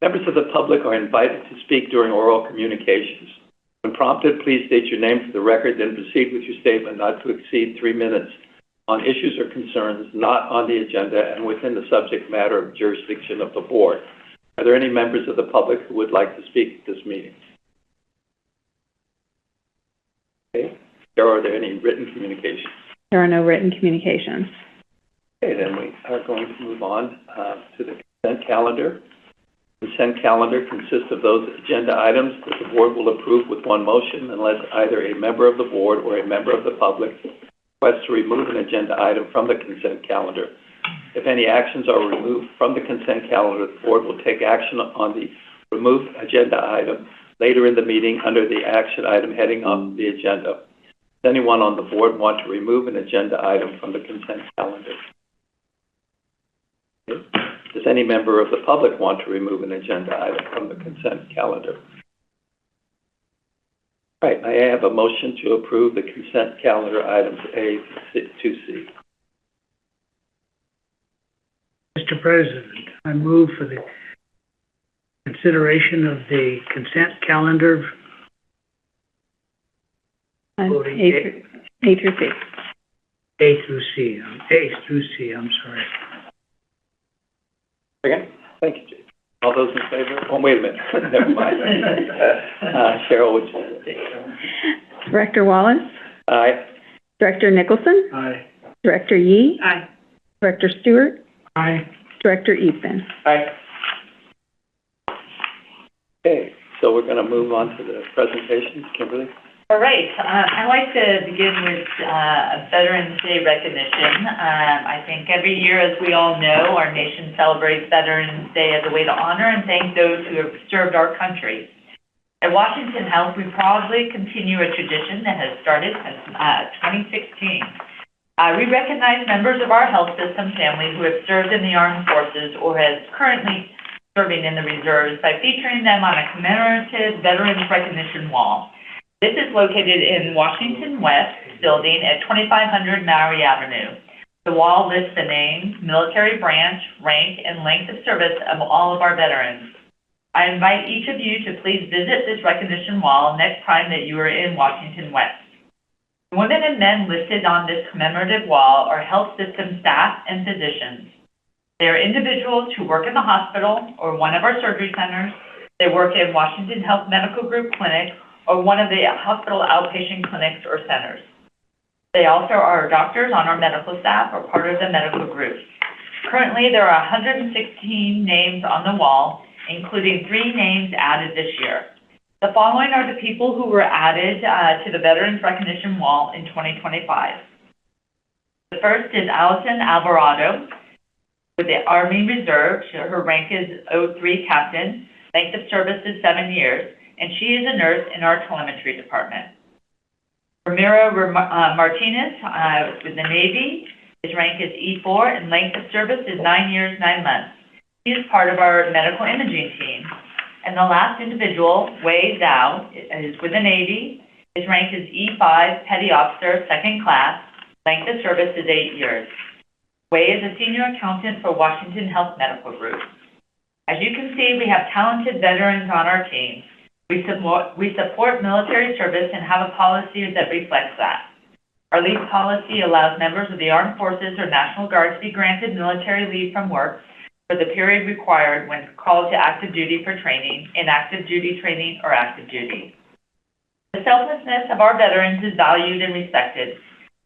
Members of the public are invited to speak during oral communications. When prompted, please state your name for the record, then proceed with your statement not to exceed 3 minutes on issues or concerns not on the agenda and within the subject matter of jurisdiction of the board. Are there any members of the public who would like to speak at this meeting? Okay. Are there any written communications? There are no written communications. Okay, then we are going to move on to the consent calendar. The consent calendar consists of those agenda items that the board will approve with one motion unless either a member of the board or a member of the public requests to remove an agenda item from the consent calendar. If any actions are removed from the consent calendar, the board will take action on the removed agenda item later in the meeting under the action item heading on the agenda. Does anyone on the board want to remove an agenda item from the consent calendar? Okay. Does any member of the public want to remove an agenda item from the consent calendar? All right, may I have a motion to approve the consent calendar items A to C? Mr. President, I move for the consideration of the consent calendar. A through C. A through C. A through C, I'm sorry. Second. Thank you, Jay. All those in favor? Oh, wait a minute. Never mind. Cheryl, would you take it? Director Wallace? Aye. Director Nicholson? Aye. Director Yee? Aye. Director Stewart? Aye. Director Easton? Aye. Okay, so we're going to move on to the presentations. Kimberly? All right. I'd like to begin with Veterans Day recognition. I think every year, as we all know, our nation celebrates Veterans Day as a way to honor and thank those who have served our country. At Washington Health, we proudly continue a tradition that has started since 2016. We recognize members of our health system family who have served in the armed forces or is currently serving in the reserves by featuring them on a commemorative Veterans Recognition Wall. This is located in Washington West building at 2500 Maury Avenue. The wall lists the name, military branch, rank, and length of service of all of our veterans. I invite each of you to please visit this recognition wall next time that you are in Washington West. The women and men listed on this commemorative wall are health system staff and physicians. They are individuals who work in the hospital or one of our surgery centers. They work in Washington Health Medical Group Clinic or one of the hospital outpatient clinics or centers. They also are doctors on our medical staff or part of the medical group. Currently, there are 116 names on the wall, including 3 names added this year. The following are the people who were added to the Veterans Recognition Wall in 2025. The first is Allison Alvarado with the Army Reserve. Her rank is 03 Captain. Length of service is 7 years, and she is a nurse in our telemetry department. Ramiro Martinez with the Navy. His rank is E4, and length of service is 9 years, 9 months. He is part of our medical imaging team. And the last individual, Wei Zhao, is with the Navy. His rank is E5, Petty Officer, 2nd class. Length of service is 8 years. Wei is a senior accountant for Washington Health Medical Group. As you can see, we have talented veterans on our team. We support military service and have a policy that reflects that. Our leave policy allows members of the Armed Forces or National Guard to be granted military leave from work for the period required when called to active duty for training, inactive duty training, or active duty. The selflessness of our veterans is valued and respected.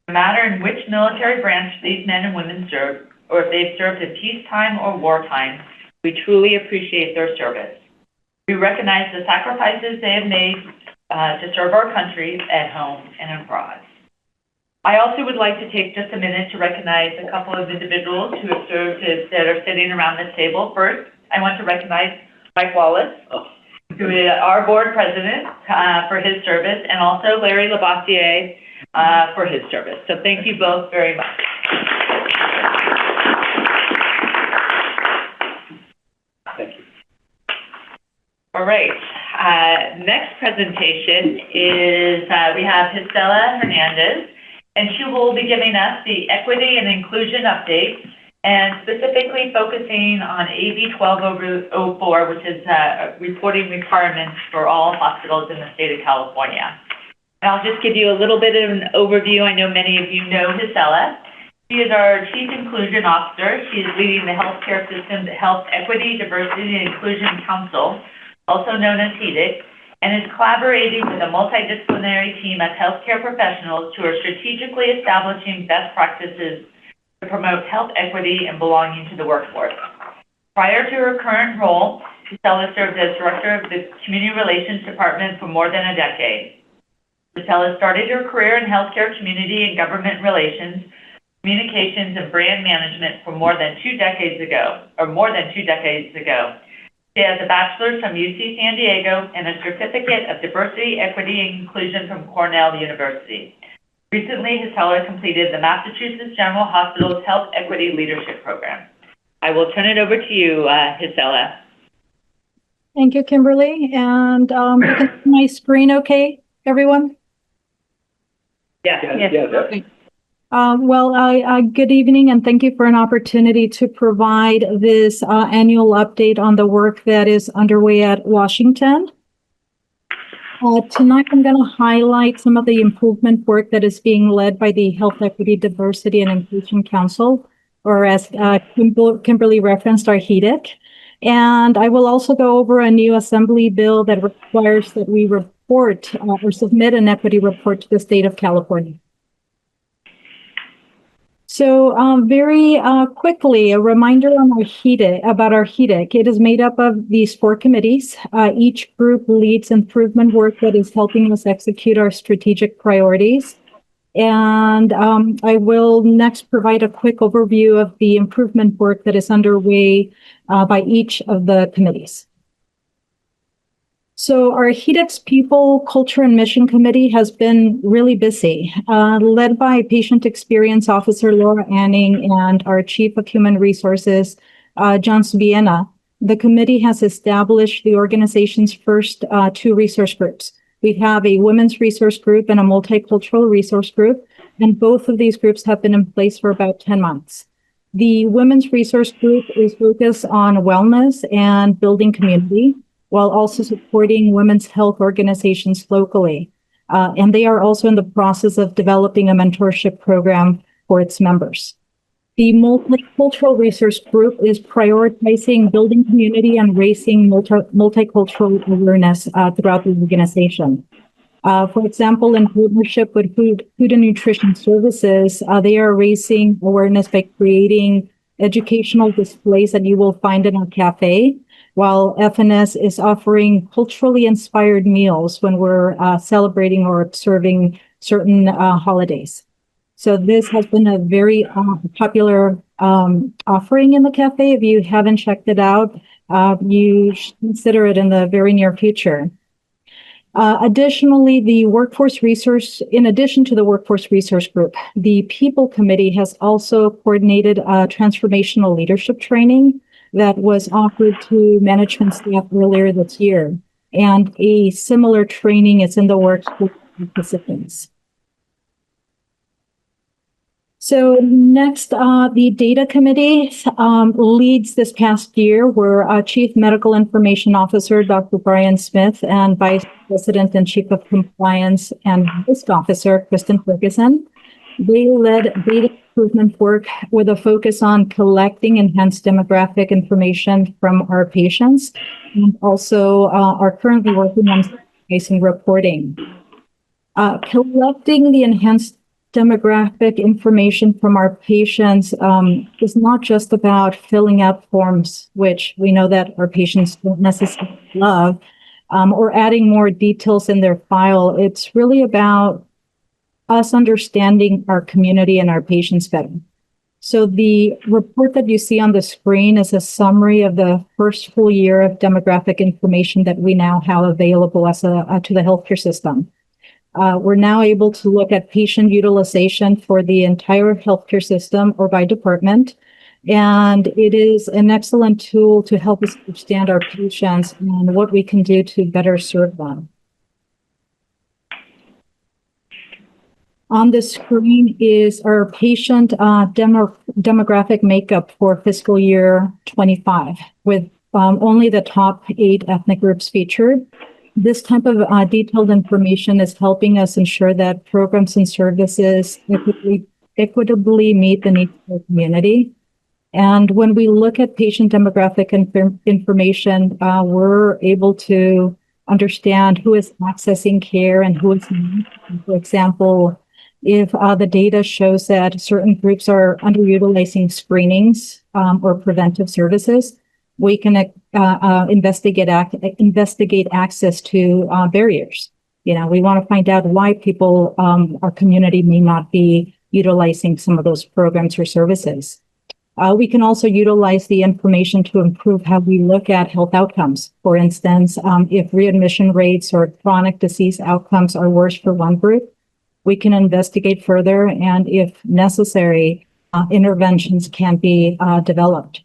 No matter in which military branch these men and women serve, or if they've served in peacetime or wartime, we truly appreciate their service. We recognize the sacrifices they have made to serve our country at home and abroad. I also would like to take just a minute to recognize a couple of individuals who have served that are sitting around this table. First, I want to recognize Mike Wallace, who is our board president, for his service, and also Larry Labossiere for his service. So thank you both very much. Thank you. All right. Next presentation is we have Gisela Hernandez, and she will be giving us the equity and inclusion update. and specifically focusing on AB 1204, which is reporting requirements for all hospitals in the state of California. And I'll just give you a little bit of an overview. I know many of you know Gisela. She is our Chief Inclusion Officer. She is leading the Healthcare System's Health Equity, Diversity, and Inclusion Council, also known as HEDIC, and is collaborating with a multidisciplinary team of healthcare professionals who are strategically establishing best practices to promote health equity and belonging to the workforce. Prior to her current role, Gisela served as Director of the Community Relations Department for more than a decade. Gisela started her career in healthcare, community, and government relations, communications, and brand management for more than 2 decades ago. She has a bachelor's from UC San Diego and a certificate of diversity, equity, and inclusion from Cornell University. Recently, Gisela completed the Massachusetts General Hospital's Health Equity Leadership Program. I will turn it over to you, Gisela. Thank you, Kimberly. And you can see my screen okay, everyone? Yes. Yes. Good evening, and thank you for an opportunity to provide this annual update on the work that is underway at Washington. Tonight, I'm going to highlight some of the improvement work that is being led by the Health Equity, Diversity, and Inclusion Council, or as Kimberly referenced, our HEDIC. And I will also go over a new assembly bill that requires that we report or submit an equity report to the state of California. So very quickly, a reminder on our about our HEDIC. It is made up of these 4 committees. Each group leads improvement work that is helping us execute our strategic priorities. And I will next provide a quick overview of the improvement work that is underway by each of the committees. So our HEDIC's People, Culture, and Mission Committee has been really busy, led by Patient Experience Officer Laura Anning and our Chief of Human Resources, John Subiena. The committee has established the organization's first 2 resource groups. We have a women's resource group and a multicultural resource group, and both of these groups have been in place for about 10 months. The women's resource group is focused on wellness and building community, while also supporting women's health organizations locally. And they are also in the process of developing a mentorship program for its members. The multicultural resource group is prioritizing building community and raising multicultural awareness throughout the organization. For example, in partnership with Food and Nutrition Services, they are raising awareness by creating educational displays that you will find in our cafe, while FNS is offering culturally inspired meals when we're celebrating or observing certain holidays. So this has been a very popular offering in the cafe. If you haven't checked it out, you should consider it in the very near future. Additionally, in addition to the Workforce Resource Group, the People Committee has also coordinated a transformational leadership training that was offered to management staff earlier this year. And a similar training is in the works for participants. So next, the Data Committee leads this past year were Chief Medical Information Officer, Dr. Brian Smith, and Vice President and Chief of Compliance and Risk Officer, Kristen Ferguson. They led data improvement work with a focus on collecting enhanced demographic information from our patients, and also are currently working on facing reporting. Collecting the enhanced demographic information from our patients is not just about filling out forms, which we know that our patients don't necessarily love, or adding more details in their file. It's really about us understanding our community and our patients better. So the report that you see on the screen is a summary of the first full year of demographic information that we now have available as to the healthcare system. We're now able to look at patient utilization for the entire healthcare system or by department. And it is an excellent tool to help us understand our patients and what we can do to better serve them. On the screen is our patient demographic makeup for fiscal year 25, with only the top 8 ethnic groups featured. This type of detailed information is helping us ensure that programs and services equitably meet the needs of the community. And when we look at patient demographic information, we're able to understand who is accessing care and who is not. For example, if the data shows that certain groups are underutilizing screenings or preventive services, we can investigate access to barriers. You know, we want to find out why people, our community may not be utilizing some of those programs or services. We can also utilize the information to improve how we look at health outcomes. For instance, if readmission rates or chronic disease outcomes are worse for one group, we can investigate further, and if necessary, interventions can be developed.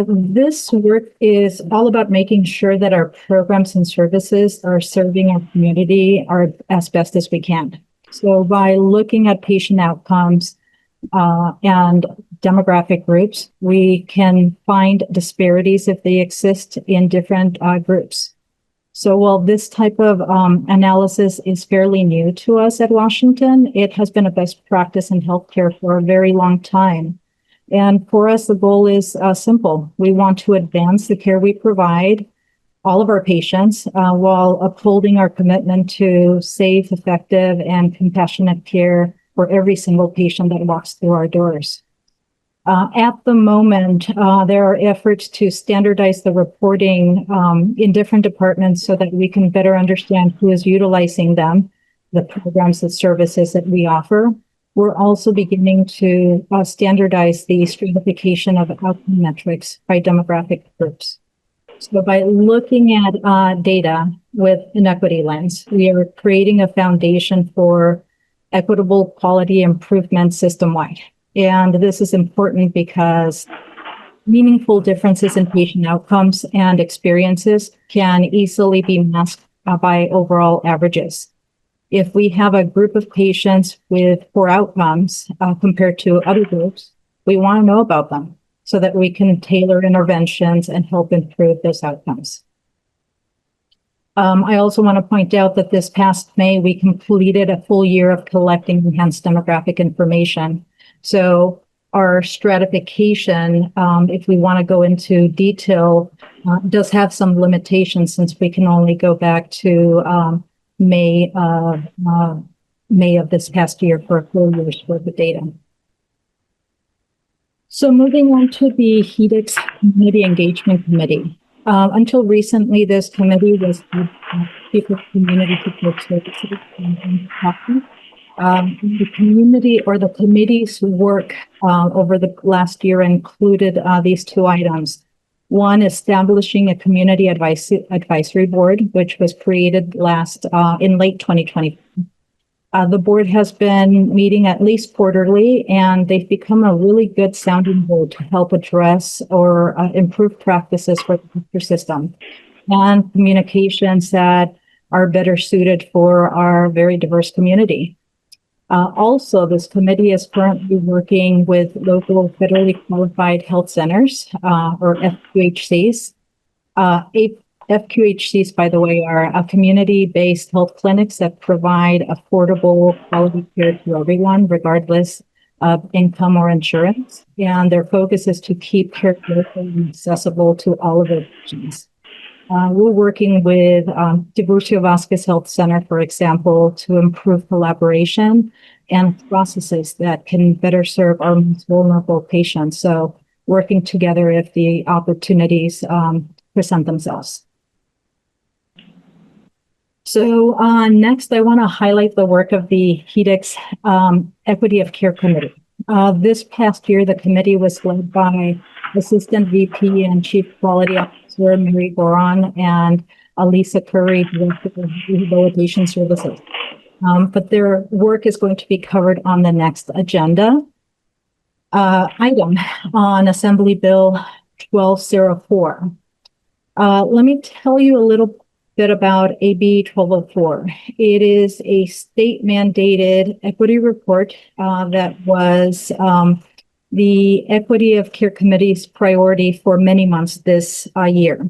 This work is all about making sure that our programs and services are serving our community as best as we can. So by looking at patient outcomes and demographic groups, we can find disparities if they exist in different groups. So while this type of analysis is fairly new to us at Washington, it has been a best practice in healthcare for a very long time. And for us, the goal is simple. We want to advance the care we provide all of our patients while upholding our commitment to safe, effective, and compassionate care for every single patient that walks through our doors. At the moment, there are efforts to standardize the reporting in different departments so that we can better understand who is utilizing them, the programs and services that we offer. We're also beginning to standardize the stratification of outcome metrics by demographic groups. So by looking at data with an equity lens, we are creating a foundation for equitable quality improvement system-wide. And this is important because meaningful differences in patient outcomes and experiences can easily be masked by overall averages. If we have a group of patients with poor outcomes compared to other groups, we want to know about them so that we can tailor interventions and help improve those outcomes. I also want to point out that this past May, we completed a full year of collecting enhanced demographic information. So our stratification, if we want to go into detail, does have some limitations since we can only go back to May of this past year for a full year's worth of data. So moving on to the HEDICS Community Engagement Committee. Until recently, this committee was the Chief of Community Support Services. The community or the committee's work over the last year included these 2 items. One, establishing a community advisory board, which was created in late 2020. The board has been meeting at least quarterly, and they've become a really good sounding board to help address or improve practices for the healthcare system and communications that are better suited for our very diverse community. Also, this committee is currently working with local federally qualified health centers, or FQHCs. FQHCs, by the way, are community-based health clinics that provide affordable quality care to everyone, regardless of income or insurance. And their focus is to keep care local and accessible to all of their patients. We're working with Tiburcio Vasquez Health Center, for example, to improve collaboration and processes that can better serve our most vulnerable patients. So working together if the opportunities present themselves. So next, I want to highlight the work of the HEDICS Equity of Care Committee. This past year, the committee was led by Assistant VP and Chief Quality Officer Mary Goron and Alisa Curry, Director of Rehabilitation Services. But their work is going to be covered on the next agenda item on Assembly Bill 1204. Let me tell you a little bit about AB 1204. It is a state mandated equity report that was the Equity of Care Committee's priority for many months this year.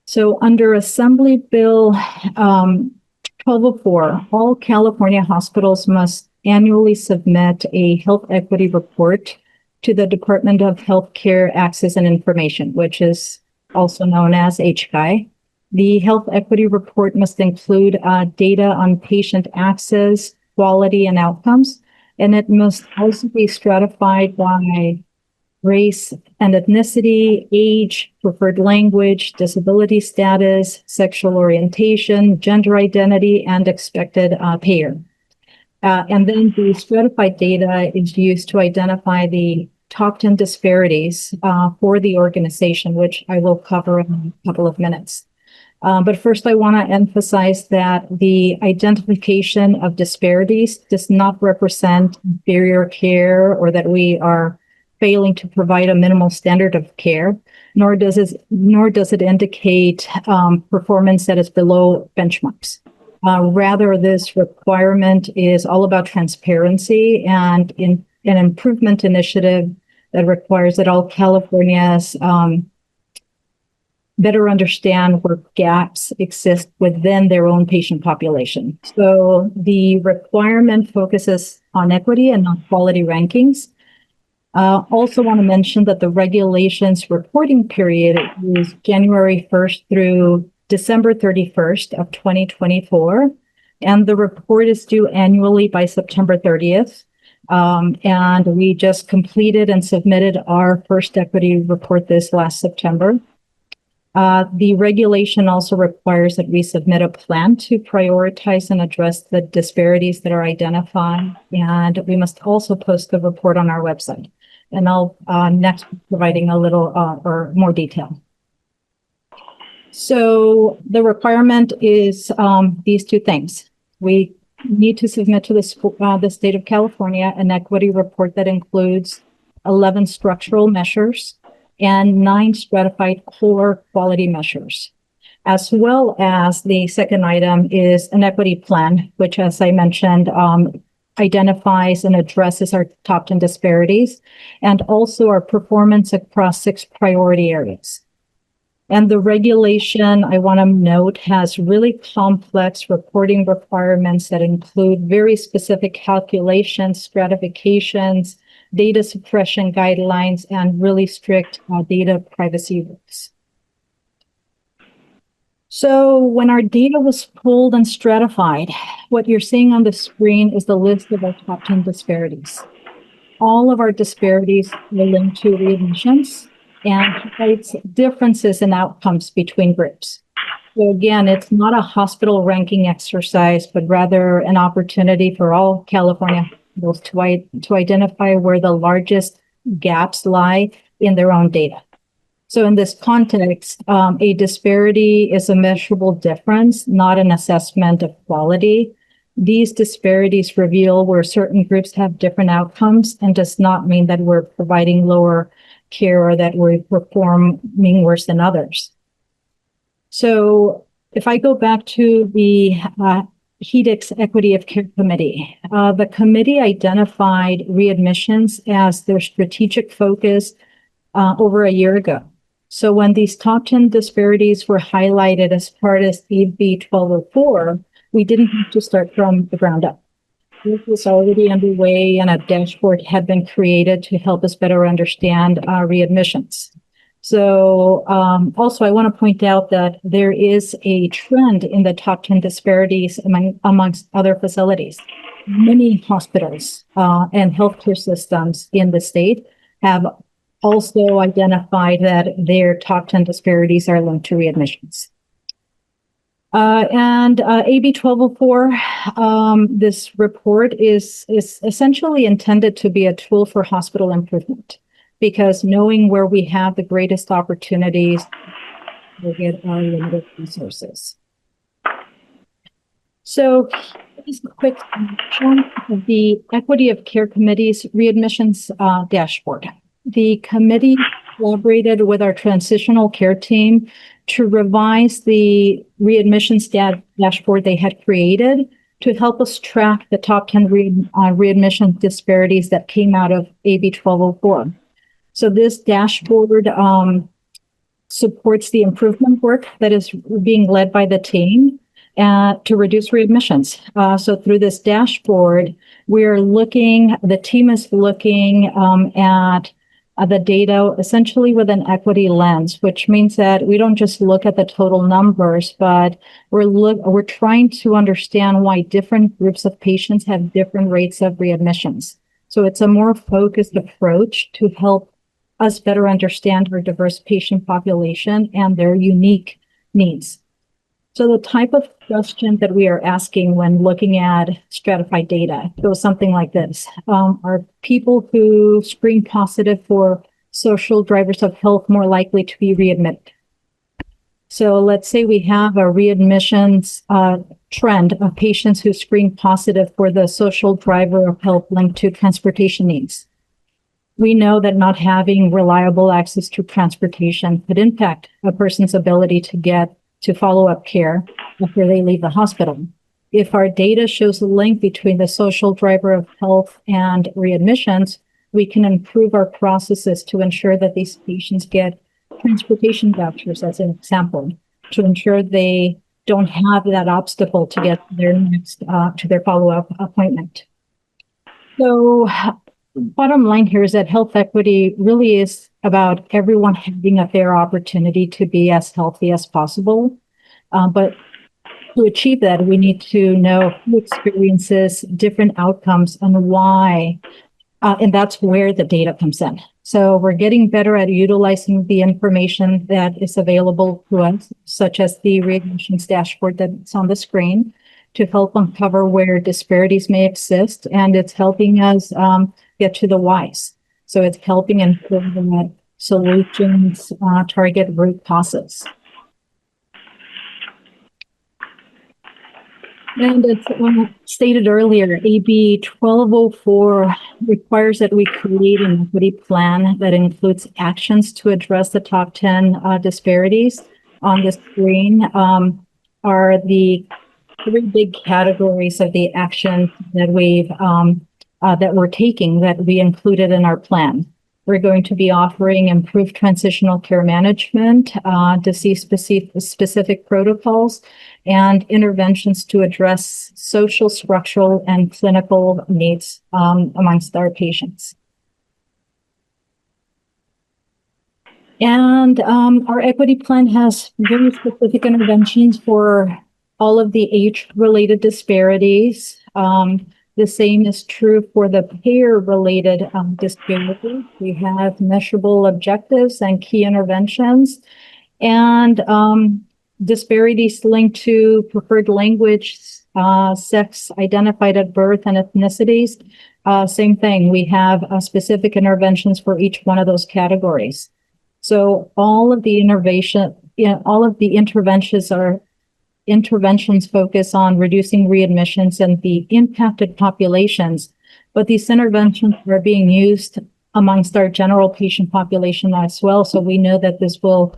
So under Assembly Bill 1204, all California hospitals must annually submit a health equity report to the Department of Healthcare Access and Information, which is also known as HCI. The health equity report must include data on patient access, quality, and outcomes, and it must also be stratified by race and ethnicity, age, preferred language, disability status, sexual orientation, gender identity, and expected payer. And then the stratified data is used to identify the top 10 disparities for the organization, which I will cover in a couple of minutes. But first, I want to emphasize that the identification of disparities does not represent inferior care or that we are failing to provide a minimal standard of care, nor does it indicate performance that is below benchmarks. Rather, this requirement is all about transparency and an improvement initiative that requires that all Californians better understand where gaps exist within their own patient population. So the requirement focuses on equity and not quality rankings. Also want to mention that the regulations reporting period is January 1st through December 31st of 2024, and the report is due annually by September 30th. And we just completed and submitted our first equity report this last September. The regulation also requires that we submit a plan to prioritize and address the disparities that are identified, and we must also post the report on our website. And I'll next be providing a little or more detail. So the requirement is these two things. We need to submit to the state of California an equity report that includes 11 structural measures and 9 stratified core quality measures, as well as the second item is an equity plan, which, as I mentioned, identifies and addresses our top 10 disparities and also our performance across 6 priority areas. And the regulation, I want to note, has really complex reporting requirements that include very specific calculations, stratifications, data suppression guidelines, and really strict data privacy rules. So when our data was pulled and stratified, what you're seeing on the screen is the list of our top 10 disparities. All of our disparities are linked to readmissions and highlights differences in outcomes between groups. So again, it's not a hospital ranking exercise, but rather an opportunity for all California hospitals to identify where the largest gaps lie in their own data. So in this context, a disparity is a measurable difference, not an assessment of quality. These disparities reveal where certain groups have different outcomes and does not mean that we're providing lower care or that we're performing worse than others. So if I go back to the HEDIC's Equity of Care Committee, the committee identified readmissions as their strategic focus over a year ago. So when these top 10 disparities were highlighted as part of AB 1204, we didn't have to start from the ground up. This was already underway and a dashboard had been created to help us better understand readmissions. So also I want to point out that there is a trend in the top 10 disparities amongst other facilities. Many hospitals and healthcare systems in the state have also identified that their top 10 disparities are linked to readmissions. And AB 1204, this report is essentially intended to be a tool for hospital improvement, because knowing where we have the greatest opportunities will get our limited resources. So just a quick snapshot of the Equity of Care Committee's readmissions dashboard. The committee collaborated with our transitional care team to revise the readmissions dashboard they had created to help us track the top 10 readmission disparities that came out of AB 1204. So this dashboard supports the improvement work that is being led by the team to reduce readmissions. So through this dashboard, the team is looking at the data essentially with an equity lens, which means that we don't just look at the total numbers, but we're trying to understand why different groups of patients have different rates of readmissions. So it's a more focused approach to help us better understand our diverse patient population and their unique needs. So the type of question that we are asking when looking at stratified data goes something like this. Are people who screen positive for social drivers of health more likely to be readmitted? So let's say we have a readmissions trend of patients who screen positive for the social driver of health linked to transportation needs. We know that not having reliable access to transportation could impact a person's ability to get to follow-up care after they leave the hospital. If our data shows a link between the social driver of health and readmissions, we can improve our processes to ensure that these patients get transportation vouchers, as an example, to ensure they don't have that obstacle to get their to their follow-up appointment. So bottom line here is that health equity really is about everyone having a fair opportunity to be as healthy as possible. But to achieve that, we need to know who experiences different outcomes and why. And that's where the data comes in. So we're getting better at utilizing the information that is available to us, such as the readmissions dashboard that's on the screen, to help uncover where disparities may exist. And it's helping us get to the whys. So it's helping improve that solutions target root causes. And as stated earlier, AB 1204 requires that we create an equity plan that includes actions to address the top 10 disparities. On the screen are the three big categories of the actions that we're taking that we included in our plan. We're going to be offering improved transitional care management, disease-specific protocols, and interventions to address social, structural, and clinical needs amongst our patients. And our equity plan has very specific interventions for all of the age-related disparities. The same is true for the payer-related disparities. We have measurable objectives and key interventions, and disparities linked to preferred language, sex identified at birth, and ethnicities. Same thing. We have specific interventions for each one of those categories. So all of the interventions focus on reducing readmissions and the impacted populations, but these interventions are being used amongst our general patient population as well. So we know that this will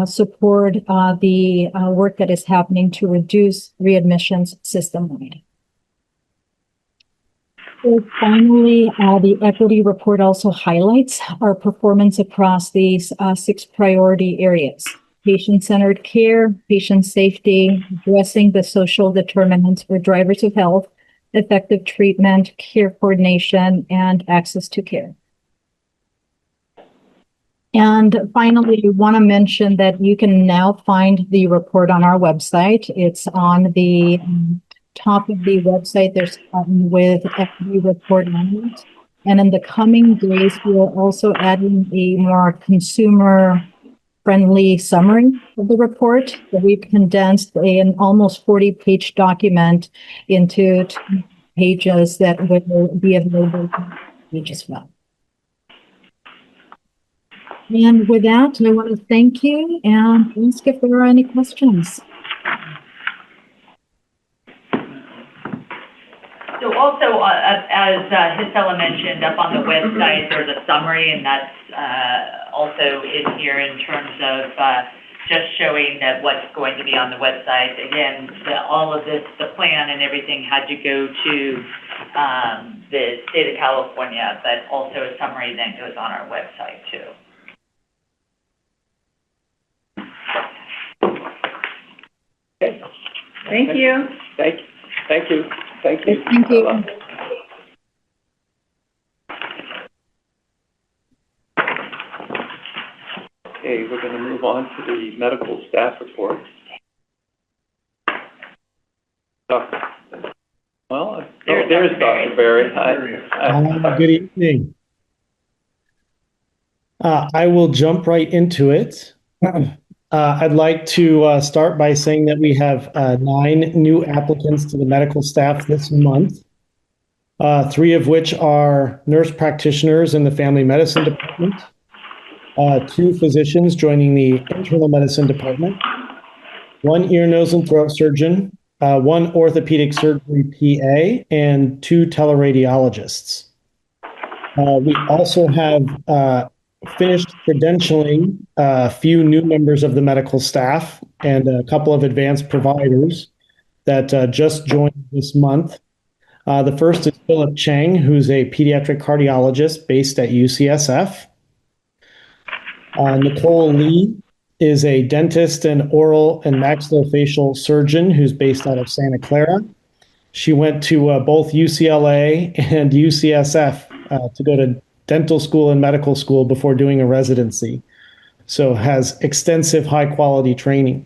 support the work that is happening to reduce readmissions system-wide. So finally, the equity report also highlights our performance across these 6 priority areas: patient-centered care, patient safety, addressing the social determinants or drivers of health, effective treatment, care coordination, and access to care. And finally, I want to mention that you can now find the report on our website. It's on the top of the website. There's a button with equity report on it. And in the coming days, we'll also add in a more consumer-friendly summary of the report that we've condensed an almost 40-page document into 2 pages that will be available as well. And with that, I want to thank you and ask if there are any questions. So also, as Gisela mentioned, up on the website, there's a summary, and that's also in here in terms of just showing that what's going to be on the website. Again, all of this, the plan and everything had to go to the state of California, but also a summary then goes on our website too. Okay. Thank you. Thank you. Thank you. Thank you. Okay, we're going to move on to the medical staff report. Well, there's Dr. Berry. Hi. Good evening. I will jump right into it. I'd like to start by saying that we have 9 new applicants to the medical staff this month, 3 of which are nurse practitioners in the family medicine department, 2 physicians joining the internal medicine department, 1 ear, nose, and throat surgeon, 1 orthopedic surgery PA, and 2 teleradiologists. We also have finished credentialing a few new members of the medical staff and a couple of advanced providers that just joined this month. The first is Philip Chang, who's a pediatric cardiologist based at UCSF. Nicole Lee is a dentist and oral and maxillofacial surgeon who's based out of Santa Clara. She went to both UCLA and UCSF to go to dental school and medical school before doing a residency, so has extensive high-quality training.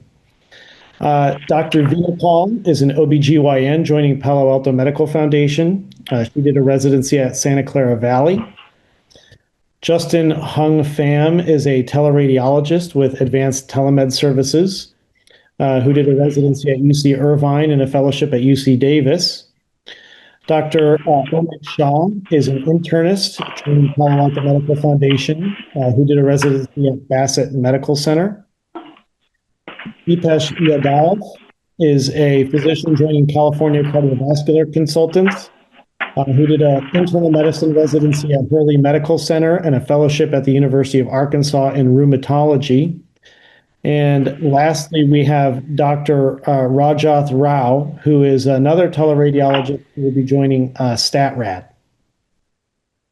Dr. Vina Paul is an OBGYN joining Palo Alto Medical Foundation. She did a residency at Santa Clara Valley. Justin Hung Pham is a teleradiologist with Advanced Telemed Services, who did a residency at UC Irvine and a fellowship at UC Davis. Dr. Omid Shah is an internist in Palo Alto Medical Foundation, who did a residency at Bassett Medical Center. Deepesh Yadav is a physician joining California Cardiovascular Consultants, who did an internal medicine residency at Hurley Medical Center and a fellowship at the University of Arkansas in rheumatology. And lastly, we have Dr. Rajath Rao, who is another teleradiologist who will be joining StatRad.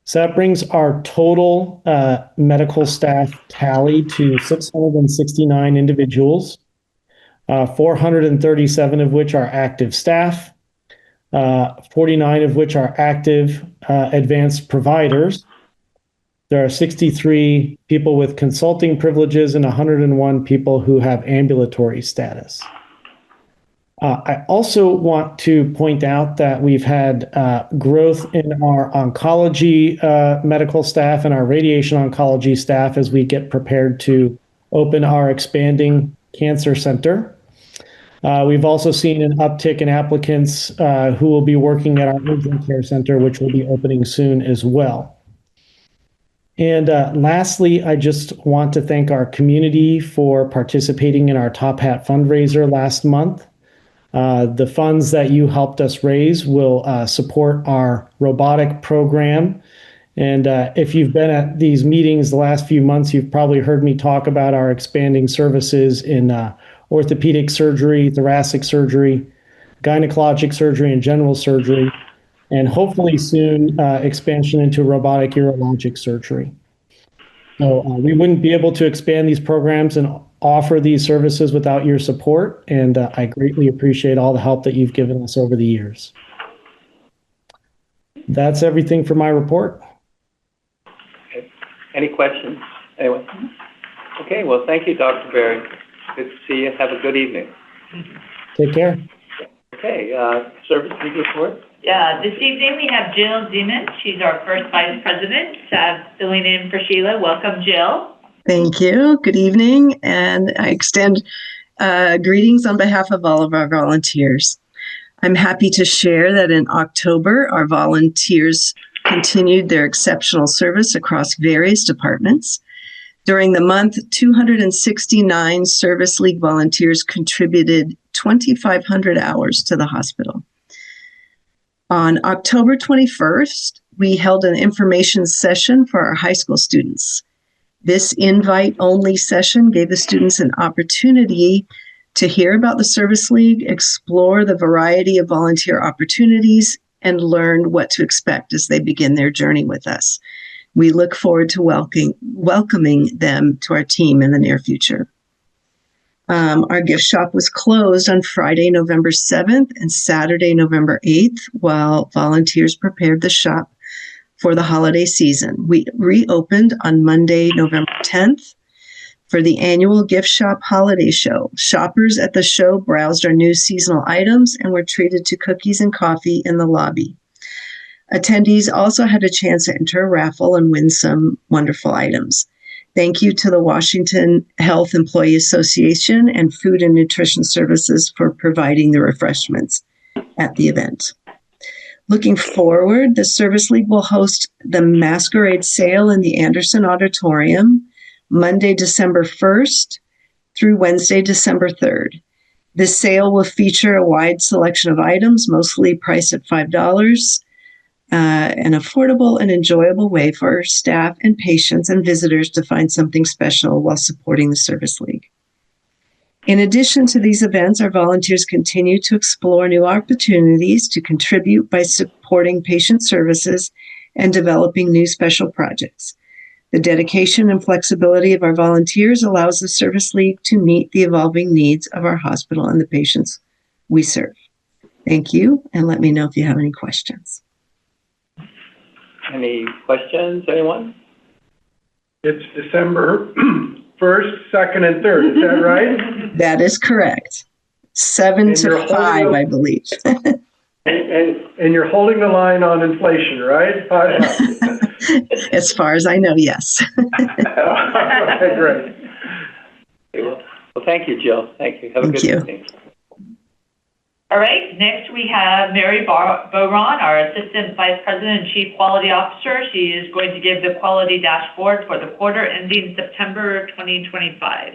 So that brings our total medical staff tally to 669 individuals, 437 of which are active staff, 49 of which are active advanced providers. There are 63 people with consulting privileges and 101 people who have ambulatory status. I also want to point out that we've had growth in our oncology medical staff and our radiation oncology staff as we get prepared to open our expanding cancer center. We've also seen an uptick in applicants who will be working at our urgent care center, which will be opening soon as well. And lastly, I just want to thank our community for participating in our Top Hat fundraiser last month. The funds that you helped us raise will support our robotic program. And if you've been at these meetings the last few months, you've probably heard me talk about our expanding services in orthopedic surgery, thoracic surgery, gynecologic surgery, and general surgery, and hopefully soon expansion into robotic urologic surgery. So we wouldn't be able to expand these programs and offer these services without your support, and I greatly appreciate all the help that you've given us over the years. That's everything for my report. Okay. Any questions? Anyone? Okay, well, thank you, Dr. Berry. Good to see you. Have a good evening. Take care. Okay, service lead report. Yeah, this evening we have Jill Zeman. She's our first vice president, filling in for Sheila. Welcome, Jill. Thank you. Good evening. And I extend greetings on behalf of all of our volunteers. I'm happy to share that in October, our volunteers continued their exceptional service across various departments. During the month, 269 Service League volunteers contributed 2,500 hours to the hospital. On October 21st, we held an information session for our high school students. This invite-only session gave the students an opportunity to hear about the Service League, explore the variety of volunteer opportunities, and learn what to expect as they begin their journey with us. We look forward to welcoming them to our team in the near future. Our gift shop was closed on Friday, November 7th and Saturday, November 8th, while volunteers prepared the shop for the holiday season. We reopened on Monday, November 10th for the annual gift shop holiday show. Shoppers at the show browsed our new seasonal items and were treated to cookies and coffee in the lobby. Attendees also had a chance to enter a raffle and win some wonderful items. Thank you to the Washington Health Employee Association and Food and Nutrition Services for providing the refreshments at the event. Looking forward, the Service League will host the Masquerade Sale in the Anderson Auditorium Monday, December 1st through Wednesday, December 3rd. This sale will feature a wide selection of items, mostly priced at $5, an affordable and enjoyable way for staff and patients and visitors to find something special while supporting the Service League. In addition to these events, our volunteers continue to explore new opportunities to contribute by supporting patient services and developing new special projects. The dedication and flexibility of our volunteers allows the Service League to meet the evolving needs of our hospital and the patients we serve. Thank you, and let me know if you have any questions. Any questions, anyone? It's December 1st, 2nd, and 3rd, is that right? That is correct. 7 And to you're 5, holding I believe. And you're holding the line on inflation, right? 5. As far as I know, yes. Okay, great. Okay, well, thank you, Jill. Thank you. Have a Thank good you. evening. All right, next we have Mary Beauron, our Assistant Vice President and Chief Quality Officer. She is going to give the quality dashboard for the quarter ending September 2025.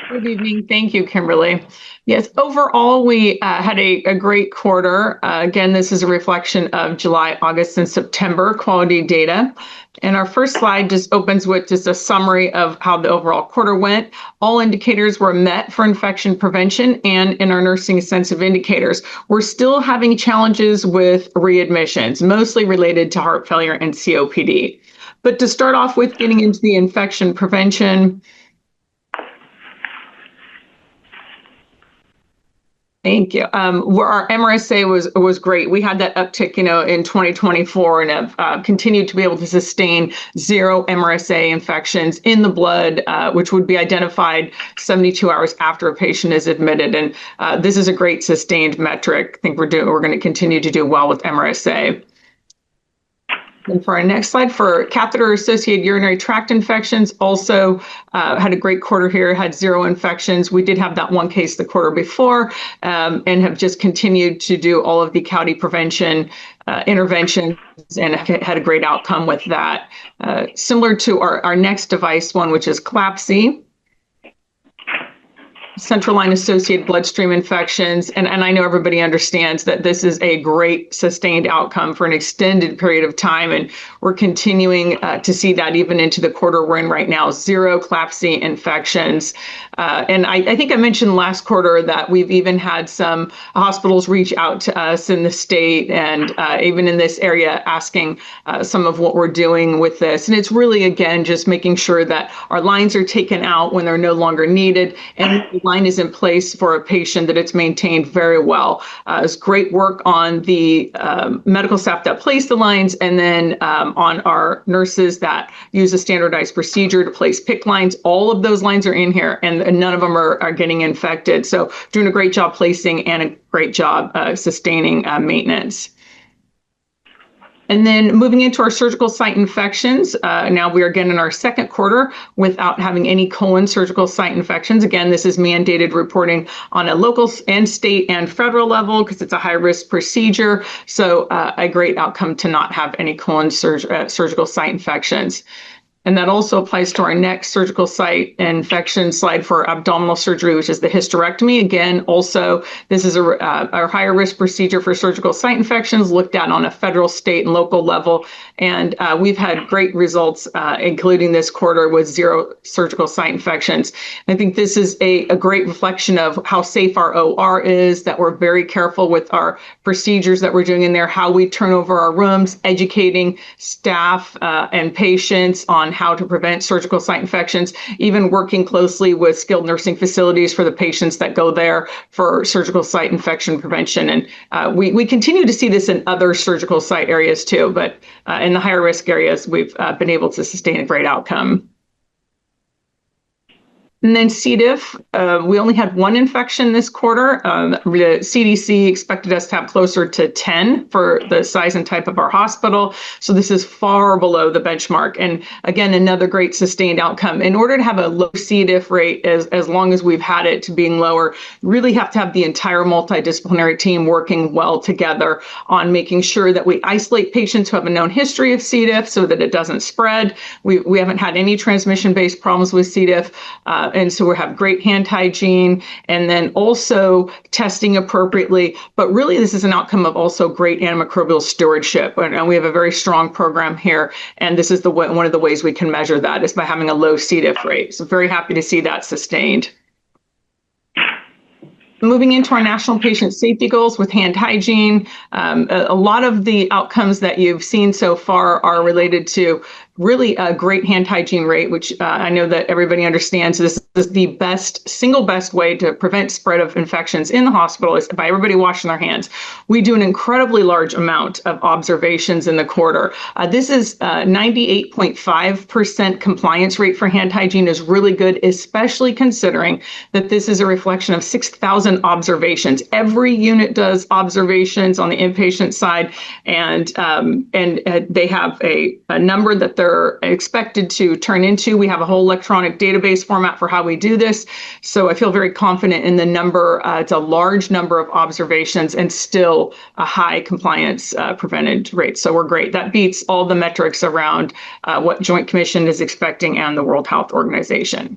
Good evening. Thank you, Kimberly. Yes, overall, we had a great quarter. Again, this is a reflection of July, August, and September quality data. And our first slide just opens with just a summary of how the overall quarter went. All indicators were met for infection prevention and in our nursing sensitive indicators. We're still having challenges with readmissions, mostly related to heart failure and COPD. But to start off with getting into the infection prevention, thank you. Where our MRSA was great. We had that uptick, in 2024 and have continued to be able to sustain 0 MRSA infections in the blood, which would be identified 72 hours after a patient is admitted. And this is a great sustained metric. I think we're going to continue to do well with MRSA. And for our next slide, for catheter-associated urinary tract infections, also had a great quarter here, had 0 infections. We did have that one case the quarter before and have just continued to do all of the cavity prevention interventions and had a great outcome with that. Similar to our next device one, which is CLABSI. Central line associated bloodstream infections. And I know everybody understands that this is a great sustained outcome for an extended period of time. And we're continuing to see that even into the quarter we're in right now, 0 CLABSI infections. And I think I mentioned last quarter that we've even had some hospitals reach out to us in the state and even in this area asking some of what we're doing with this. And it's really, again, just making sure that our lines are taken out when they're no longer needed and the line is in place for a patient, that it's maintained very well. It's great work on the medical staff that place the lines and then on our nurses that use a standardized procedure to place PICC lines. All of those lines are in here and none of them are getting infected. So doing a great job placing and a great job sustaining maintenance. And then moving into our surgical site infections, now we are again in our second quarter without having any colon surgical site infections. Again, this is mandated reporting on a local and state and federal level because it's a high-risk procedure. So a great outcome to not have any colon surgical site infections. And that also applies to our next surgical site infection slide for abdominal surgery, which is the hysterectomy. Again, also, this is a higher risk procedure for surgical site infections looked at on a federal, state, and local level. And we've had great results, including this quarter with 0 surgical site infections. I think this is a great reflection of how safe our OR is, that we're very careful with our procedures that we're doing in there, how we turn over our rooms, educating staff and patients on how to prevent surgical site infections, even working closely with skilled nursing facilities for the patients that go there for surgical site infection prevention. And we continue to see this in other surgical site areas too, but in the higher risk areas, we've been able to sustain a great outcome. And then C. diff, we only had 1 infection this quarter. The CDC expected us to have closer to 10 for the size and type of our hospital. So this is far below the benchmark. And again, another great sustained outcome. In order to have a low C. diff rate, as long as we've had it to being lower, you really have to have the entire multidisciplinary team working well together on making sure that we isolate patients who have a known history of C. diff so that it doesn't spread. We haven't had any transmission-based problems with C. diff. And so we have great hand hygiene and then also testing appropriately. But really, this is an outcome of also great antimicrobial stewardship. And we have a very strong program here. And this is one of the ways we can measure that is by having a low C. diff rate. So very happy to see that sustained. Moving into our national patient safety goals with hand hygiene, a lot of the outcomes that you've seen so far are related to really a great hand hygiene rate, which I know that everybody understands. This is the single best way to prevent spread of infections in the hospital is by everybody washing their hands. We do an incredibly large amount of observations in the quarter. This is 98.5% compliance rate for hand hygiene is really good, especially considering that this is a reflection of 6,000 observations. Every unit does observations on the inpatient side, and they have a number that they're expected to turn into. We have a whole electronic database format for how we do this. So I feel very confident in the number. It's a large number of observations and still a high compliance prevented rate. So we're great. That beats all the metrics around what Joint Commission is expecting and the World Health Organization.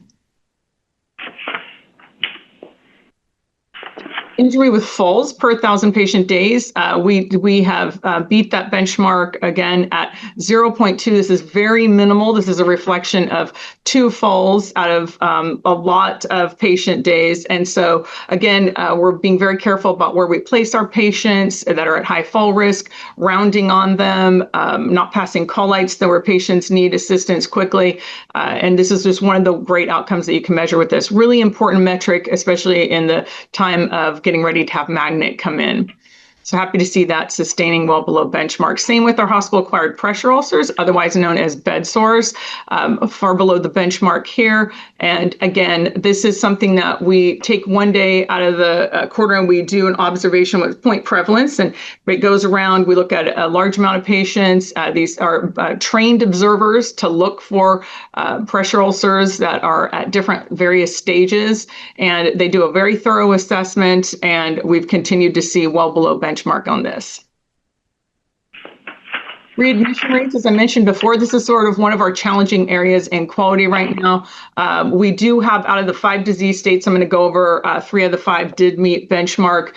Injury with falls per 1,000 patient days. We have beat that benchmark again at 0.2. This is very minimal. This is a reflection of 2 falls out of a lot of patient days. And so again, we're being very careful about where we place our patients that are at high fall risk, rounding on them, not passing call lights that where patients need assistance quickly. And this is just one of the great outcomes that you can measure with this. Really important metric, especially in the time of getting ready to have magnet come in. So happy to see that sustaining well below benchmark. Same with our hospital-acquired pressure ulcers, otherwise known as bed sores, far below the benchmark here. And again, this is something that we take one day out of the quarter and we do an observation with point prevalence. And it goes around, we look at a large amount of patients. These are trained observers to look for pressure ulcers that are at different various stages. And they do a very thorough assessment, and we've continued to see well below benchmark on this. Readmission rates, as I mentioned before, this is sort of one of our challenging areas in quality right now. We do have, out of the 5 disease states, I'm going to go over 3 of the 5 did meet benchmark,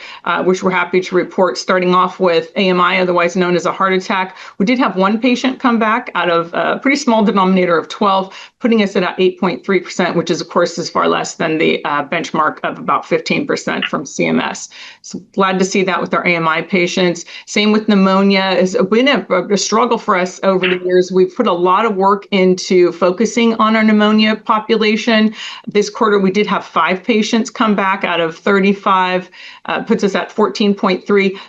which we're happy to report, starting off with AMI, otherwise known as a heart attack. We did have 1 patient come back out of a pretty small denominator of 12, putting us at 8.3%, which is, of course, is far less than the benchmark of about 15% from CMS. So glad to see that with our AMI patients. Same with pneumonia. It's been a struggle for us over the years. We've put a lot of work into focusing on our pneumonia population. This quarter, we did have 5 patients come back out of 35, puts us at 14.3.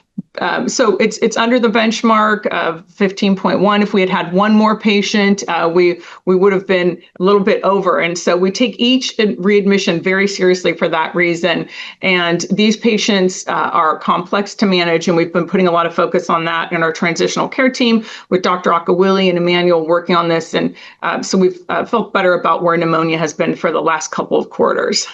So it's under the benchmark of 15.1. If we had had 1 more patient, we would have been a little bit over. And so we take each readmission very seriously for that reason. And these patients are complex to manage, and we've been putting a lot of focus on that in our transitional care team with Dr. Akawili and Emmanuel working on this. And so we've felt better about where pneumonia has been for the last couple of quarters.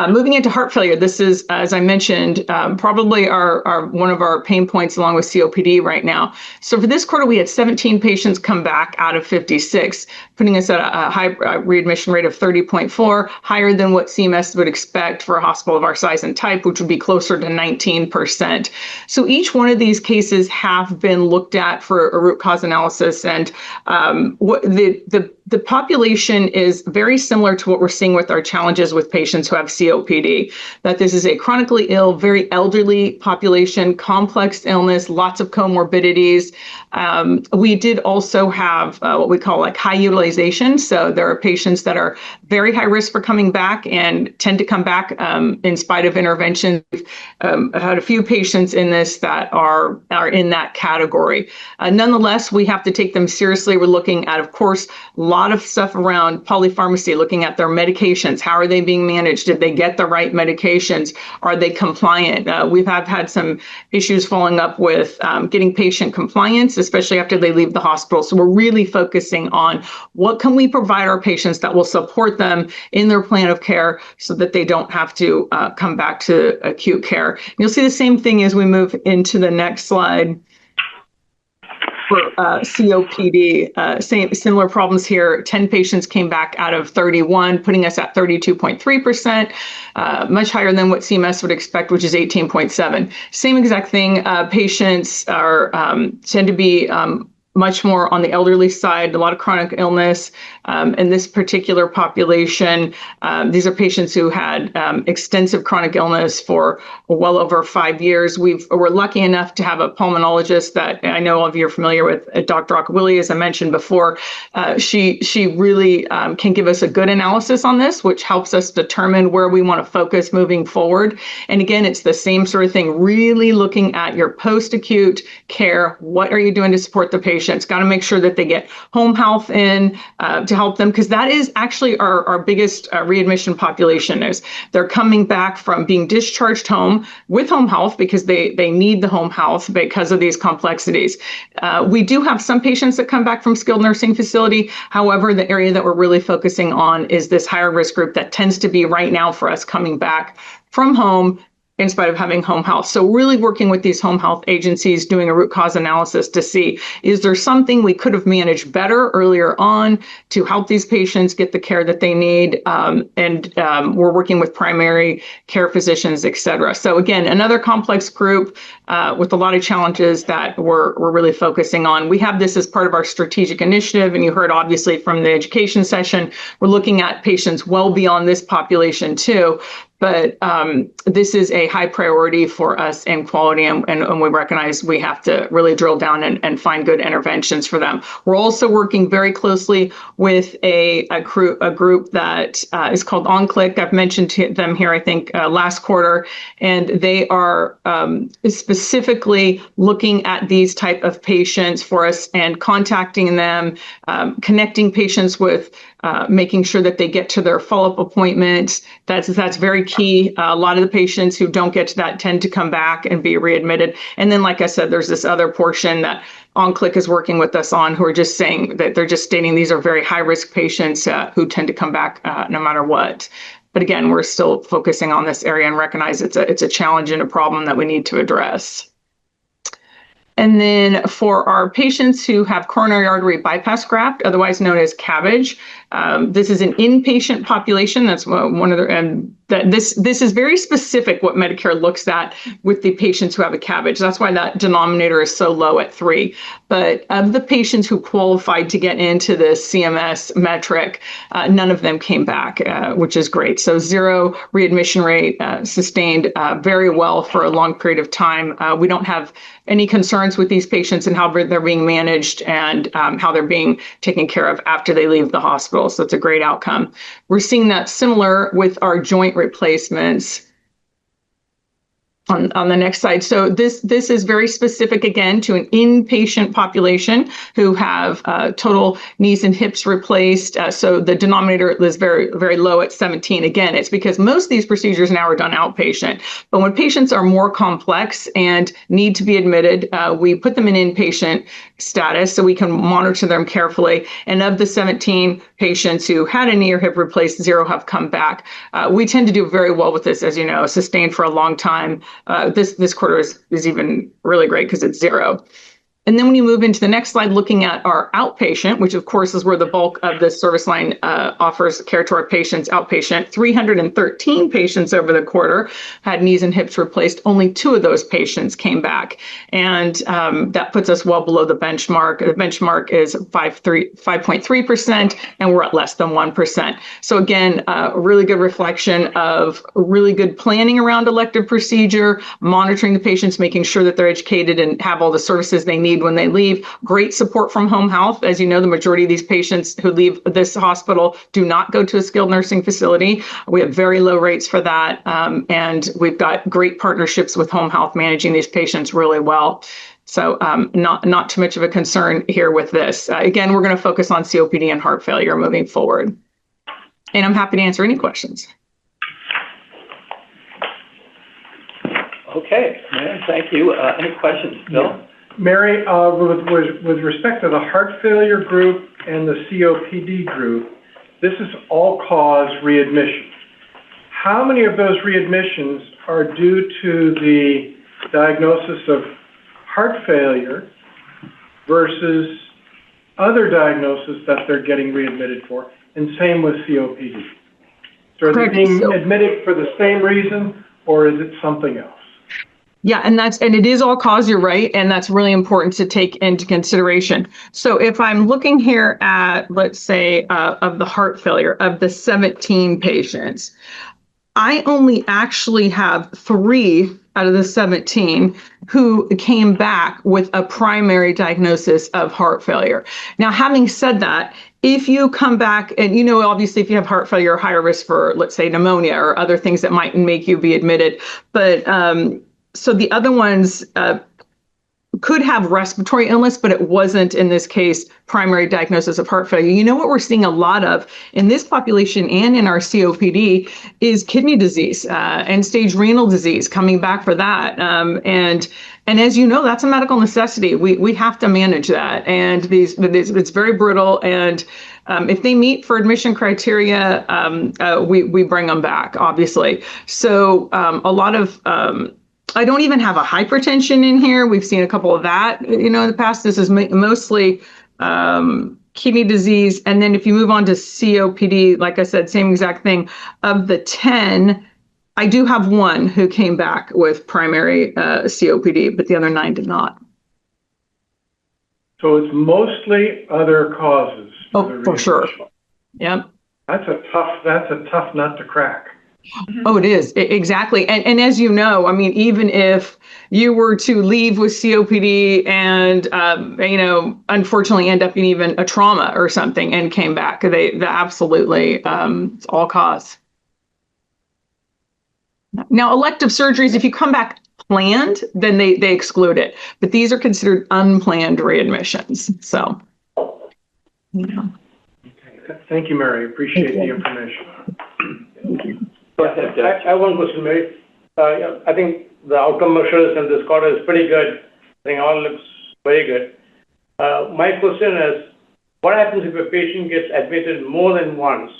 Moving into heart failure, this is, as I mentioned, probably our one of our pain points along with COPD right now. So for this quarter, we had 17 patients come back out of 56, putting us at a high readmission rate of 30.4, higher than what CMS would expect for a hospital of our size and type, which would be closer to 19%. So each one of these cases have been looked at for a root cause analysis, and what the population is very similar to what we're seeing with our challenges with patients who have COPD, that this is a chronically ill, very elderly population, complex illness, lots of comorbidities. We did also have what we call like high utilization. So there are patients that are very high risk for coming back and tend to come back in spite of intervention. We've had a few patients in this that are in that category. Nonetheless, we have to take them seriously. We're looking at, of course, a lot of stuff around polypharmacy, looking at their medications. How are they being managed? Did they get the right medications? Are they compliant? We've had some issues following up with getting patient compliance, especially after they leave the hospital. So we're really focusing on what can we provide our patients that will support them in their plan of care so that they don't have to come back to acute care. You'll see the same thing as we move into the next slide. For COPD, similar problems here. 10 patients came back out of 31, putting us at 32.3%, much higher than what CMS would expect, which is 18.7. Same exact thing. Patients are tend to be much more on the elderly side, a lot of chronic illness. In this particular population, these are patients who had extensive chronic illness for well over 5 years. We're lucky enough to have a pulmonologist that I know all of you are familiar with, Dr. Akawili, as I mentioned before. She really can give us a good analysis on this, which helps us determine where we want to focus moving forward. And again, it's the same sort of thing, really looking at your post-acute care. What are you doing to support the patient? Got to make sure that they get home health in to help them, because that is actually our biggest readmission population. Is they're coming back from being discharged home with home health because they need the home health because of these complexities. We do have some patients that come back from skilled nursing facility. However, the area that we're really focusing on is this higher risk group that tends to be right now for us coming back from home in spite of having home health. So really working with these home health agencies, doing a root cause analysis to see, is there something we could have managed better earlier on to help these patients get the care that they need? We're working with primary care physicians, et cetera. So again, another complex group with a lot of challenges that we're really focusing on. We have this as part of our strategic initiative, and you heard obviously from the education session, we're looking at patients well beyond this population too. But this is a high priority for us in quality, and we recognize we have to really drill down and find good interventions for them. We're also working very closely with a group that is called OnClick. I've mentioned them here, I think, last quarter, and they are specifically looking at these type of patients for us and contacting them, connecting patients with making sure that they get to their follow-up appointments. That's very key. A lot of the patients who don't get to that tend to come back and be readmitted. And then, like I said, there's this other portion that OnClick is working with us on, who are just saying that they're just stating these are very high-risk patients who tend to come back no matter what. But again, we're still focusing on this area and recognize it's a challenge and a problem that we need to address. And then for our patients who have coronary artery bypass graft, otherwise known as CABG, this is an inpatient population. That's one of the, and this is very specific what Medicare looks at with the patients who have a CABG. That's why that denominator is so low at 3. But of the patients who qualified to get into the CMS metric, none of them came back, which is great. So 0 readmission rate, sustained very well for a long period of time. We don't have any concerns with these patients and how they're being managed and how they're being taken care of after they leave the hospital. So it's a great outcome. We're seeing that similar with our joint replacements. on the next slide. So this is very specific, again, to an inpatient population who have total knees and hips replaced. So the denominator is very, very low at 17. Again, it's because most of these procedures now are done outpatient. But when patients are more complex and need to be admitted, we put them in inpatient status so we can monitor them carefully. And of the 17 patients who had a knee or hip replaced, 0 have come back. We tend to do very well with this, as you know, sustained for a long time. This quarter is even really great because it's 0. And then when you move into the next slide, looking at our outpatient, which of course is where the bulk of this service line offers care to our patients, outpatient, 313 patients over the quarter had knees and hips replaced. Only 2 of those patients came back. And that puts us well below the benchmark. The benchmark is 5.3%, and we're at less than 1%. So again, a really good reflection of really good planning around elective procedure, monitoring the patients, making sure that they're educated and have all the services they need when they leave. Great support from home health. As you know, the majority of these patients who leave this hospital do not go to a skilled nursing facility. We have very low rates for that. And we've got great partnerships with home health managing these patients really well. So not too much of a concern here with this. Again, we're going to focus on COPD and heart failure moving forward. And I'm happy to answer any questions. Okay, Mary, thank you. Any questions, Bill? Yeah. Mary, with respect to the heart failure group and the COPD group, this is all-cause readmission. How many of those readmissions are due to the diagnosis of heart failure versus other diagnoses that they're getting readmitted for? And same with COPD. So are they being admitted for the same reason, or is it something else? Yeah, and it is all cause, you're right, and that's really important to take into consideration. So if I'm looking here at, let's say, of the heart failure, of the 17 patients, I only actually have 3 out of the 17 who came back with a primary diagnosis of heart failure. Now, having said that, if you come back and, you know, obviously if you have heart failure, you're higher risk for, let's say, pneumonia or other things that might make you be admitted. But so the other ones could have respiratory illness, but it wasn't, in this case, primary diagnosis of heart failure. You know what we're seeing a lot of in this population and in our COPD is kidney disease, end-stage renal disease, coming back for that. And as you know, that's a medical necessity. We have to manage that. And it's very brittle. And if they meet for admission criteria, we bring them back, obviously. So a lot of I don't even have a hypertension in here. We've seen a couple of that, in the past. This is mostly kidney disease. And then if you move on to COPD, like I said, same exact thing. Of the 10, I do have 1 who came back with primary COPD, but the other 9 did not. So it's mostly other causes. For sure. Yep. That's a tough nut to crack. Oh, it is. Exactly. And as you know, I mean, even if you were to leave with COPD and, unfortunately end up in even a trauma or something and came back, they absolutely, it's all cause. Now, elective surgeries, if you come back planned, then they exclude it. But these are considered unplanned readmissions. So, yeah. Okay. Thank you, Mary. Appreciate the information. Thank you. Go ahead, Judge. I have one question, Mary. I think the outcome measures in this quarter is pretty good. I think all looks very good. My question is, what happens if a patient gets admitted more than once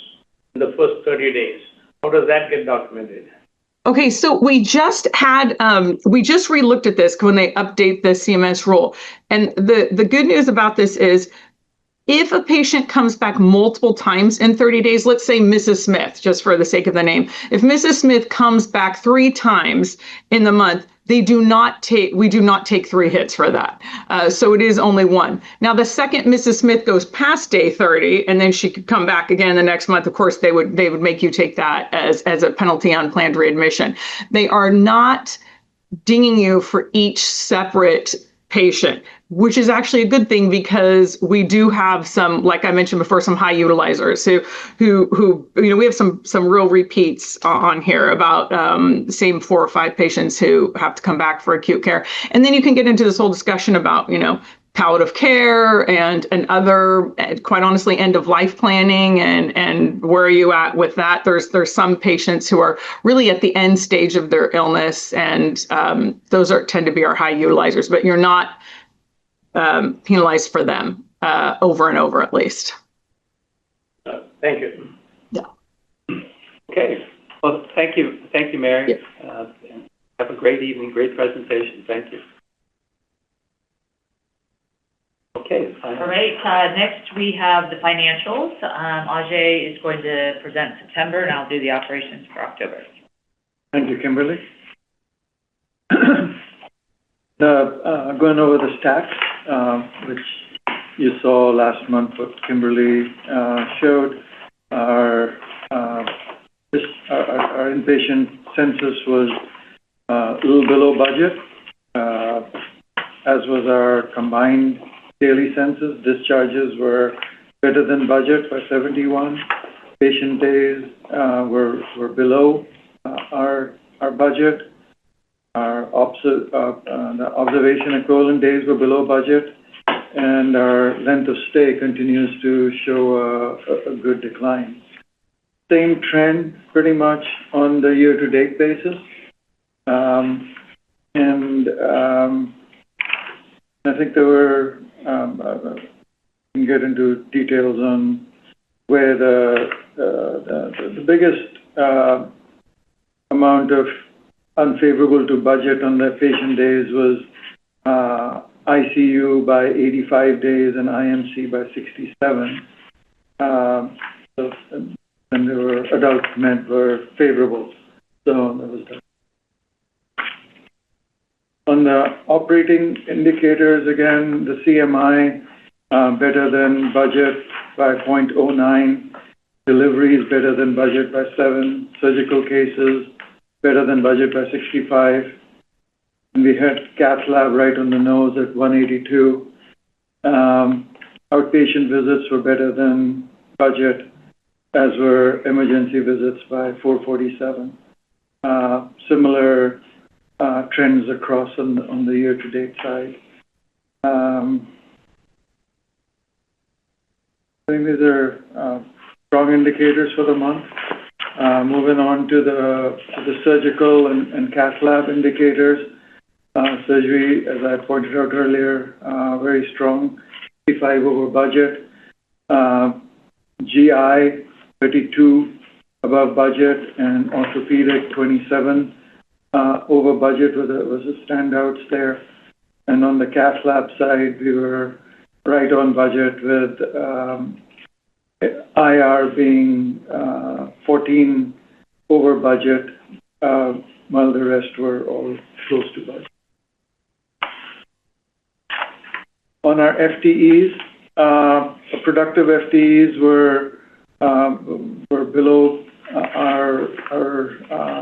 in the first 30 days? How does that get documented? Okay, so we just re-looked at this when they update the CMS rule. And the good news about this is, if a patient comes back multiple times in 30 days, let's say Mrs. Smith, just for the sake of the name, if Mrs. Smith comes back 3 times in the month, we do not take 3 hits for that. So it is only 1. Now, the second Mrs. Smith goes past day 30, and then she could come back again the next month, of course, they would make you take that as a penalty on planned readmission. They are not dinging you for each separate patient. which is actually a good thing because we do have some, like I mentioned before, some high utilizers who we have some real repeats on here about same 4 or 5 patients who have to come back for acute care. And then you can get into this whole discussion about, palliative care and other, quite honestly, end of life planning and where are you at with that? There's some patients who are really at the end stage of their illness, and those tend to be our high utilizers, but you're not penalized for them over and over at least. Thank you. Yeah. Okay. Well, thank you, Mary. Have a great evening, great presentation. Thank you. Okay. All right, next we have the financials. Ajay is going to present September, and I'll do the operations for October. Thank you, Kimberly. Going over the stats, which you saw last month, what Kimberly showed, our inpatient census was a little below budget, as was our combined daily census. Discharges were better than budget by 71. Patient days were below our budget. The observation equivalent days were below budget, and our length of stay continues to show a good decline. Same trend pretty much on the year-to-date basis. I think there were, I can get into details on where the biggest amount of unfavorable to budget on the patient days was ICU by 85 days and IMC by 67. And there were adult med were favorable. So that was that. On the operating indicators, again, the CMI better than budget by 0.09. Deliveries better than budget by 7. Surgical cases better than budget by 65. And we had cath lab right on the nose at 182. Outpatient visits were better than budget, as were emergency visits by 447. Similar trends across on the year-to-date side. I think these are strong indicators for the month. Moving on to the surgical and cath lab indicators. Surgery, as I pointed out earlier, very strong, 55 over budget. GI, 32 above budget, and orthopedic, 27 over budget was the standouts there. And on the cath lab side, we were right on budget with IR being 14 over budget, while the rest were all close to budget. On our FTEs, productive FTEs were below our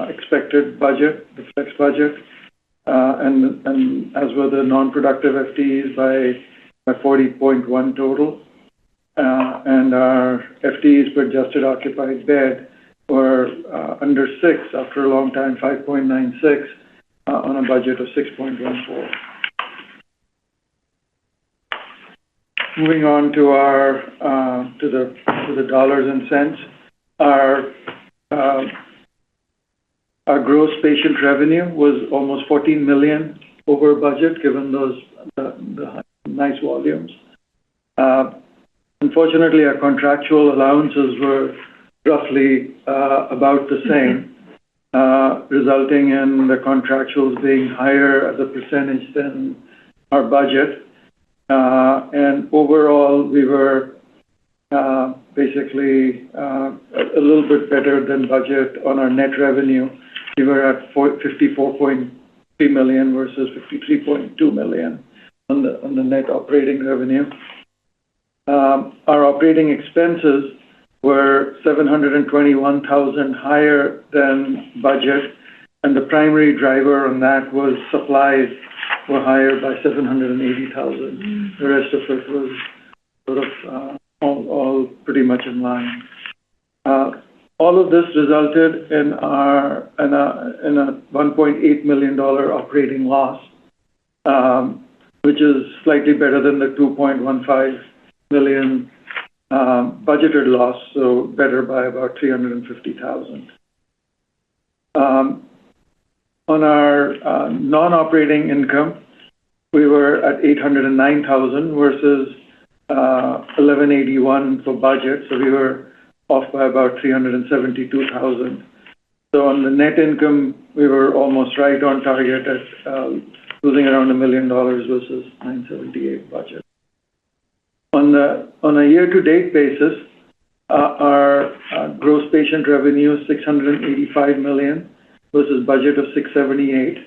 expected budget, the flex budget, and as were the non-productive FTEs by 40.1 total. And our FTEs per adjusted occupied bed were under 6 after a long time, 5.96 on a budget of 6.14. Moving on to our to the dollars and cents, our gross patient revenue was almost $14 million over budget, given those the nice volumes. Unfortunately, our contractual allowances were roughly about the same, resulting in the contractuals being higher as a percentage than our budget. And overall, we were basically a little bit better than budget on our net revenue. We were at $54.3 million versus $53.2 million on the net operating revenue. Our operating expenses were $721,000 higher than budget, and the primary driver on that was supplies were higher by $780,000. The rest of it was sort of all pretty much in line. All of this resulted in a $1.8 million operating loss, which is slightly better than the $2.15 million budgeted loss, so better by about $350,000. On our non-operating income, we were at $809,000 versus $1,181 for budget, so we were off by about $372,000. So on the net income, we were almost right on target at losing around $1 million versus $978 budget. On a year-to-date basis, our gross patient revenue is $685 million versus budget of $678.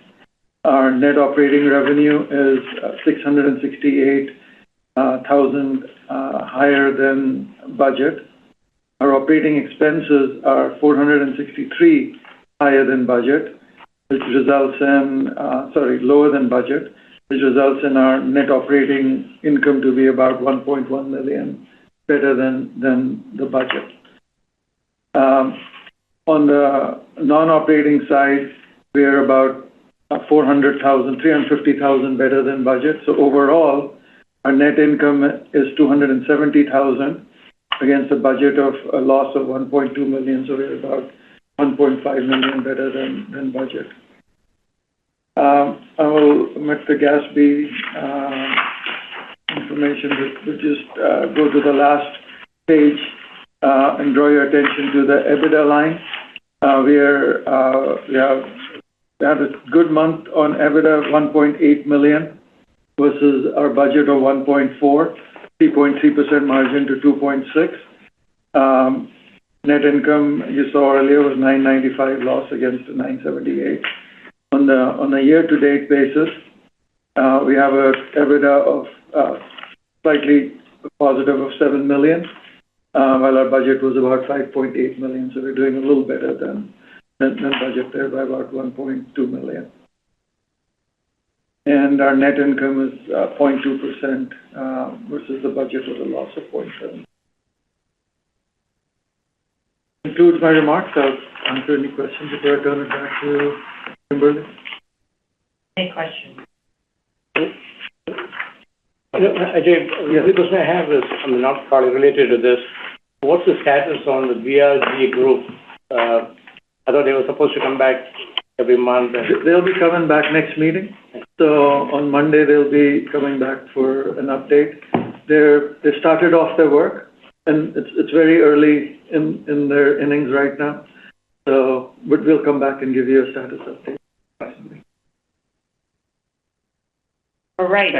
Our net operating revenue is $668,000 higher than budget. Our operating expenses are $463 higher than budget, which results in lower than budget, which results in our net operating income to be about $1.1 million better than the budget. On the non-operating side, we are about $350,000 better than budget. So overall, our net income is $270,000 against a budget of a loss of $1.2 million. So we're about $1.5 million better than budget. I will omit the Gatsby information, but just go to the last page and draw your attention to the EBITDA line. We had a good month on EBITDA of $1.8 million versus our budget of $1.4, 3.3% margin to 2.6. Net income you saw earlier was $995 loss against the $978. On a year-to-date basis, we have a EBITDA of slightly positive of $7 million, while our budget was about $5.8 million. So we're doing a little better than budget there by about $1.2 million. And our net income is 0.2% versus the budget was a loss of 0.7%. Concludes my remarks. I'll answer any questions before I turn it back to Kimberly. Any questions? Ajay, the question I have is, not probably related to this. What's the status on the BRG group? I thought they were supposed to come back every month. They'll be coming back next meeting. So on Monday, they'll be coming back for an update. They started off their work, and it's very early in their innings right now. So, but we'll come back and give you a status update. All right.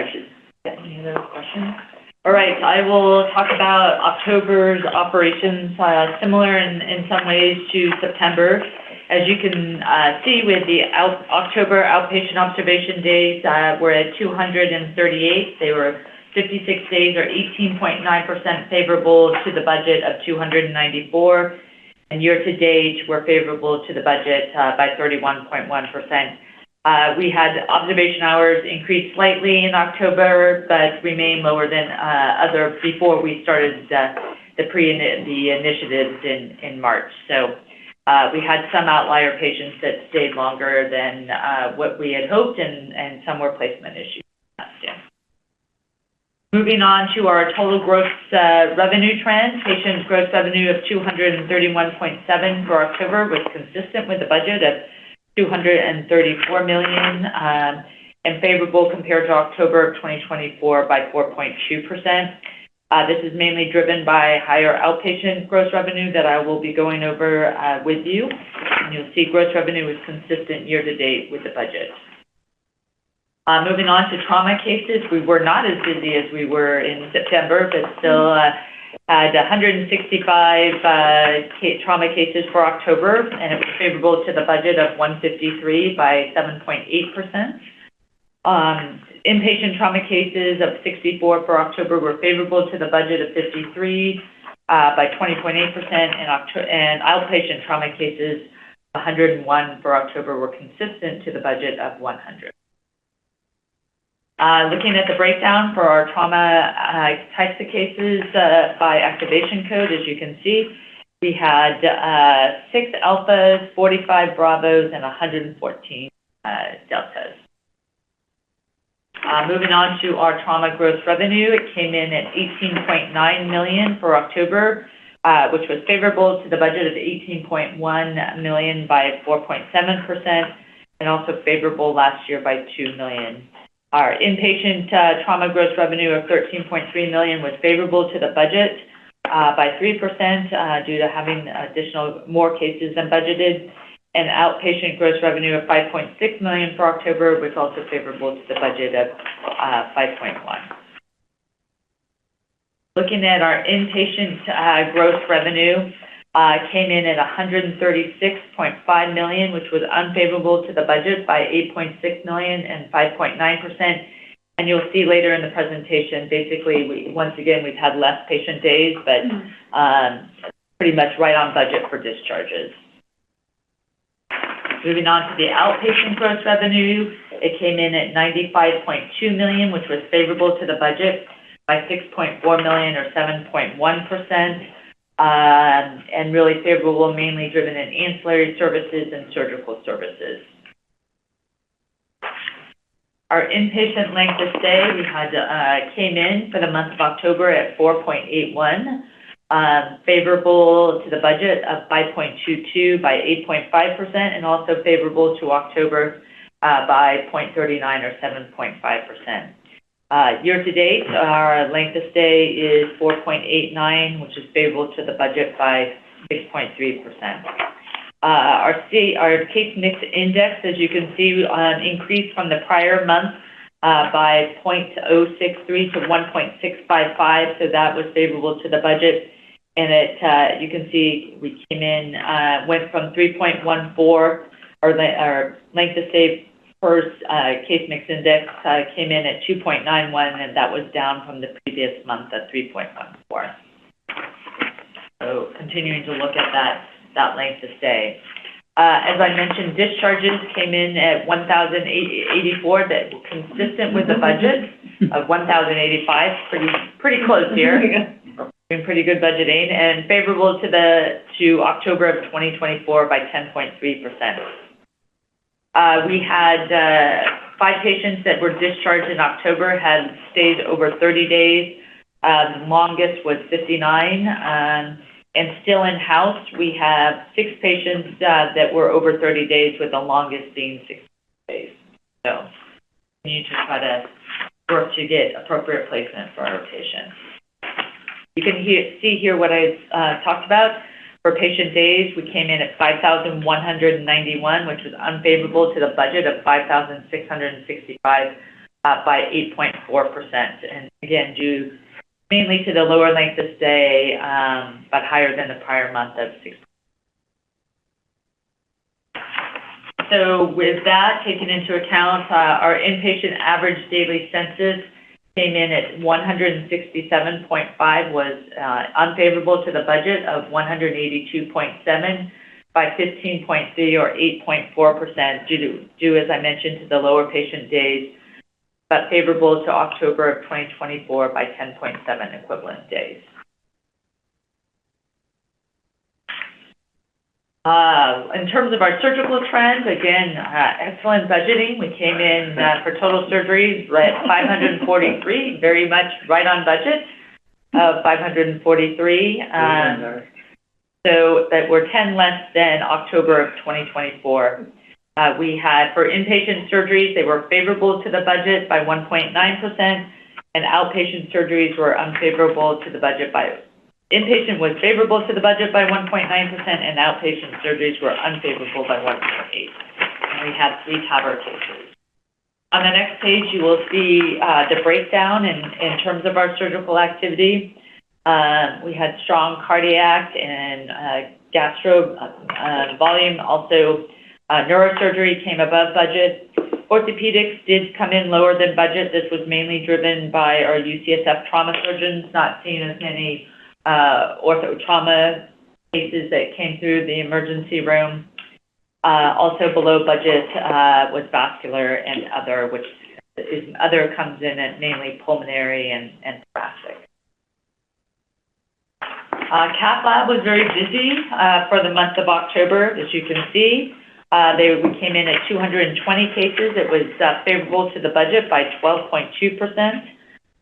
Any other questions? All right, I will talk about October's operations, similar in some ways to September. As you can see, with the October outpatient observation days, we're at 238. They were 56 days or 18.9% favorable to the budget of 294. And year-to-date, we're favorable to the budget by 31.1%. We had observation hours increase slightly in October, but remain lower than before we started the initiatives in March. So we had some outlier patients that stayed longer than what we had hoped, and some were placement issues. Moving on to our total gross revenue trend, patient gross revenue of $231.7 for October was consistent with the budget of $234 million, and favorable compared to October of 2024 by 4.2%. This is mainly driven by higher outpatient gross revenue that I will be going over with you. And you'll see gross revenue was consistent year-to-date with the budget. Moving on to trauma cases, we were not as busy as we were in September, but still had 165 trauma cases for October, and it was favorable to the budget of 153 by 7.8%. Inpatient trauma cases of 64 for October were favorable to the budget of 53 by 20.8%, and outpatient trauma cases 101 for October were consistent to the budget of 100. Looking at the breakdown for our trauma types of cases by activation code, as you can see, we had 6 alphas, 45 bravos, and 114 deltas. Moving on to our trauma gross revenue, it came in at $18.9 million for October, which was favorable to the budget of $18.1 million by 4.7%, and also favorable last year by $2 million. Our inpatient trauma gross revenue of $13.3 million was favorable to the budget by 3% due to having more cases than budgeted, and outpatient gross revenue of $5.6 million for October was also favorable to the budget of $5.1. Looking at our inpatient gross revenue, came in at $136.5 million, which was unfavorable to the budget by $8.6 million and 5.9%. And you'll see later in the presentation, basically, once again, we've had less patient days, but pretty much right on budget for discharges. Moving on to the outpatient gross revenue, it came in at $95.2 million, which was favorable to the budget by $6.4 million or 7.1%, and really favorable, mainly driven in ancillary services and surgical services. Our inpatient length of stay, we had came in for the month of October at 4.81, favorable to the budget of 5.22 by 8.5%, and also favorable to October by 0.39 or 7.5%. Year to date, our length of stay is 4.89, which is favorable to the budget by 6.3%. Our case mix index, as you can see, increased from the prior month by 0.063 to 1.655, so that was favorable to the budget. And you can see we came in, went from 3.14, our length of stay first case mix index came in at 2.91, and that was down from the previous month at 3.14. So continuing to look at that length of stay. As I mentioned, discharges came in at 1,084, that consistent with the budget of 1,085, pretty close here. Doing pretty good budgeting, and favorable to October of 2024 by 10.3%. We had 5 patients that were discharged in October had stayed over 30 days. The longest was 59. And still in-house, we have 6 patients that were over 30 days, with the longest being 60 days. So we need to try to work to get appropriate placement for our patients. You can see here what I talked about. For patient days, we came in at 5,191, which was unfavorable to the budget of 5,665 by 8.4%. And again, due mainly to the lower length of stay, but higher than the prior month of 6. So with that taken into account, our inpatient average daily census came in at 167.5, was unfavorable to the budget of 182.7 by 15.3 or 8.4% due, as I mentioned, to the lower patient days, but favorable to October of 2024 by 10.7 equivalent days. In terms of our surgical trends, again, excellent budgeting. We came in for total surgeries at 543, very much right on budget of 543. So that were 10 less than October of 2024. We had, for inpatient surgeries, they were favorable to the budget by 1.9%, and outpatient surgeries were unfavorable to the budget by, inpatient was favorable to the budget by 1.9%, and outpatient surgeries were unfavorable by 1.8%. And we had 3 TAVR cases. On the next page, you will see the breakdown in terms of our surgical activity. We had strong cardiac and gastro volume. Also, neurosurgery came above budget. Orthopedics did come in lower than budget. This was mainly driven by our UCSF trauma surgeons not seeing as many ortho trauma cases that came through the emergency room. Also below budget was vascular and other, which other comes in at mainly pulmonary and thoracic. Cath lab was very busy for the month of October, as you can see. We came in at 220 cases. It was favorable to the budget by 12.2%,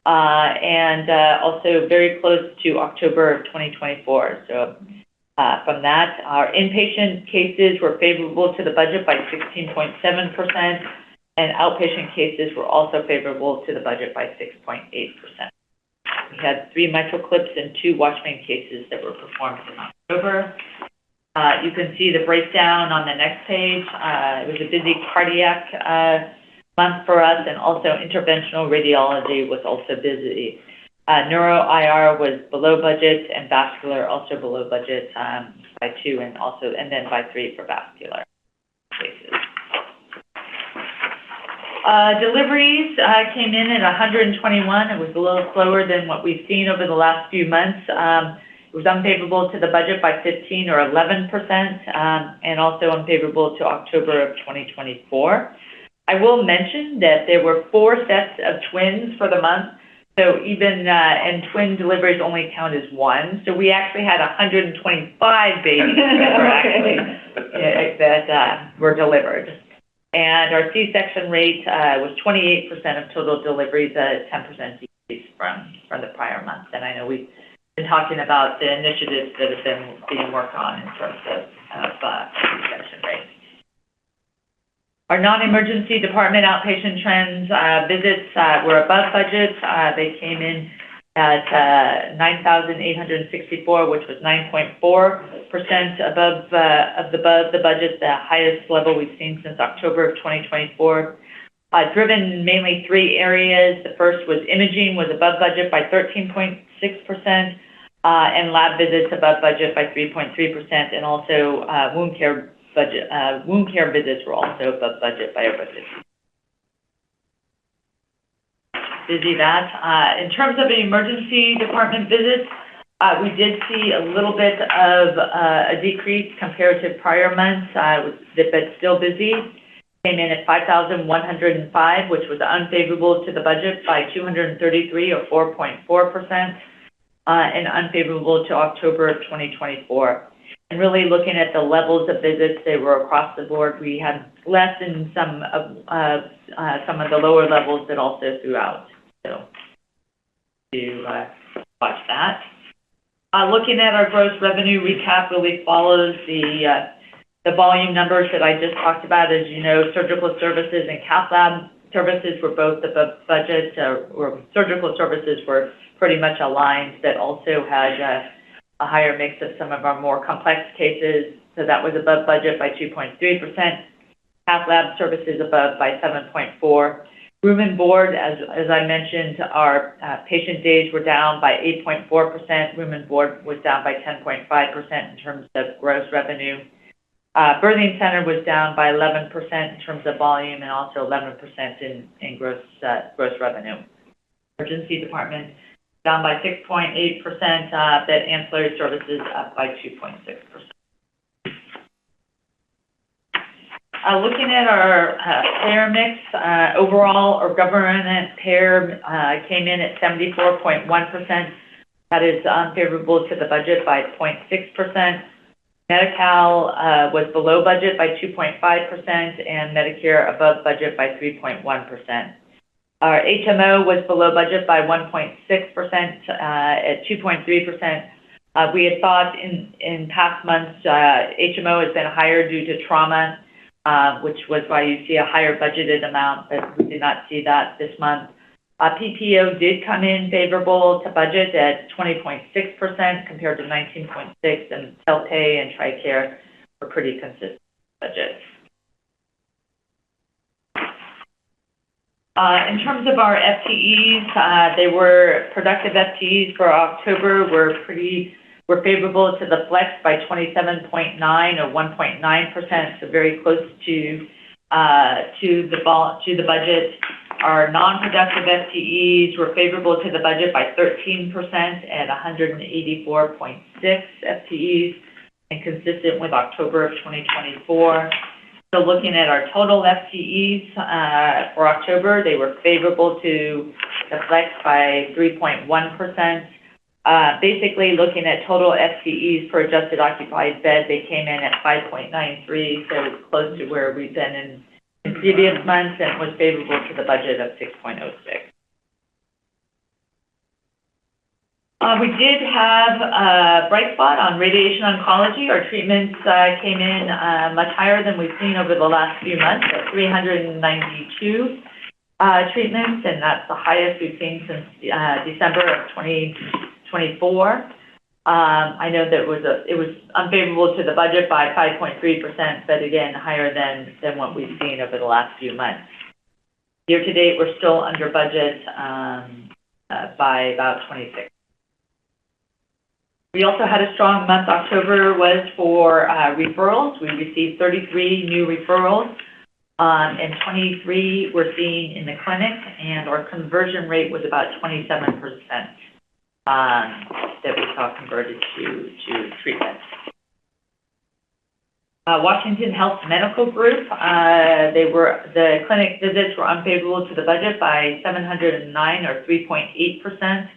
and also very close to October of 2024. So from that, our inpatient cases were favorable to the budget by 16.7%, and outpatient cases were also favorable to the budget by 6.8%. We had 3 MitraClips and 2 Watchman cases that were performed in October. You can see the breakdown on the next page. It was a busy cardiac month for us, and also interventional radiology was also busy. Neuro IR was below budget, and vascular also below budget by 2, and then by 3 for vascular cases. Deliveries came in at 121. It was a little slower than what we've seen over the last few months. It was unfavorable to the budget by 15 or 11%, and also unfavorable to October of 2024. I will mention that there were 4 sets of twins for the month, so even, and twin deliveries only count as 1. So we actually had 125 babies that were actually, that were delivered. And our C-section rate was 28% of total deliveries, a 10% decrease from the prior month. And I know we've been talking about the initiatives that have been being worked on in terms of C-section rates. Our non-emergency department outpatient trends visits were above budget. They came in at 9,864, which was 9.4% above the budget, the highest level we've seen since October of 2024. Driven mainly 3 areas. The first was imaging was above budget by 13.6%, and lab visits above budget by 3.3%, and also wound care visits were also above budget by over 50%. Busy that. In terms of the emergency department visits, we did see a little bit of a decrease compared to prior months, but still busy. Came in at 5,105, which was unfavorable to the budget by 233 or 4.4%, and unfavorable to October of 2024. And really looking at the levels of visits, they were across the board. We had less in some of the lower levels, but also throughout. So to watch that. Looking at our gross revenue recap really follows the volume numbers that I just talked about. As you know, surgical services and cath lab services were both above budget, or surgical services were pretty much aligned, that also had a higher mix of some of our more complex cases. So that was above budget by 2.3%. Cath lab services above by 7.4%. Room and board, as I mentioned, our patient days were down by 8.4%. Room and board was down by 10.5% in terms of gross revenue. Birthing center was down by 11% in terms of volume, and also 11% in gross revenue. Emergency department down by 6.8%, but ancillary services up by 2.6%. Looking at our payer mix, overall, our government payer came in at 74.1%. That is unfavorable to the budget by 0.6%. Medi-Cal was below budget by 2.5%, and Medicare above budget by 3.1%. Our HMO was below budget by 1.6%, at 2.3%. We had thought in past months, HMO has been higher due to trauma, which was why you see a higher budgeted amount, but we did not see that this month. PPO did come in favorable to budget at 20.6% compared to 19.6%, and self-pay and TRICARE were pretty consistent budgets. In terms of our FTEs, they were productive FTEs for October were favorable to the flex by 27.9 or 1.9%, so very close to the budget. Our non-productive FTEs were favorable to the budget by 13% at 184.6 FTEs, and consistent with October of 2024. So looking at our total FTEs for October, they were favorable to the flex by 3.1%. Basically, looking at total FTEs per adjusted occupied bed, they came in at 5.93, so close to where we've been in previous months, and was favorable to the budget of 6.06. We did have a bright spot on radiation oncology. Our treatments came in much higher than we've seen over the last few months, at 392 treatments, and that's the highest we've seen since December of 2024. I know that it was unfavorable to the budget by 5.3%, but again, higher than what we've seen over the last few months. Year to date, we're still under budget by about 26. We also had a strong month. October was for referrals. We received 33 new referrals, and 23 we're seeing in the clinic, and our conversion rate was about 27% that we saw converted to treatment. Washington Health Medical Group, the clinic visits were unfavorable to the budget by 709 or 3.8%.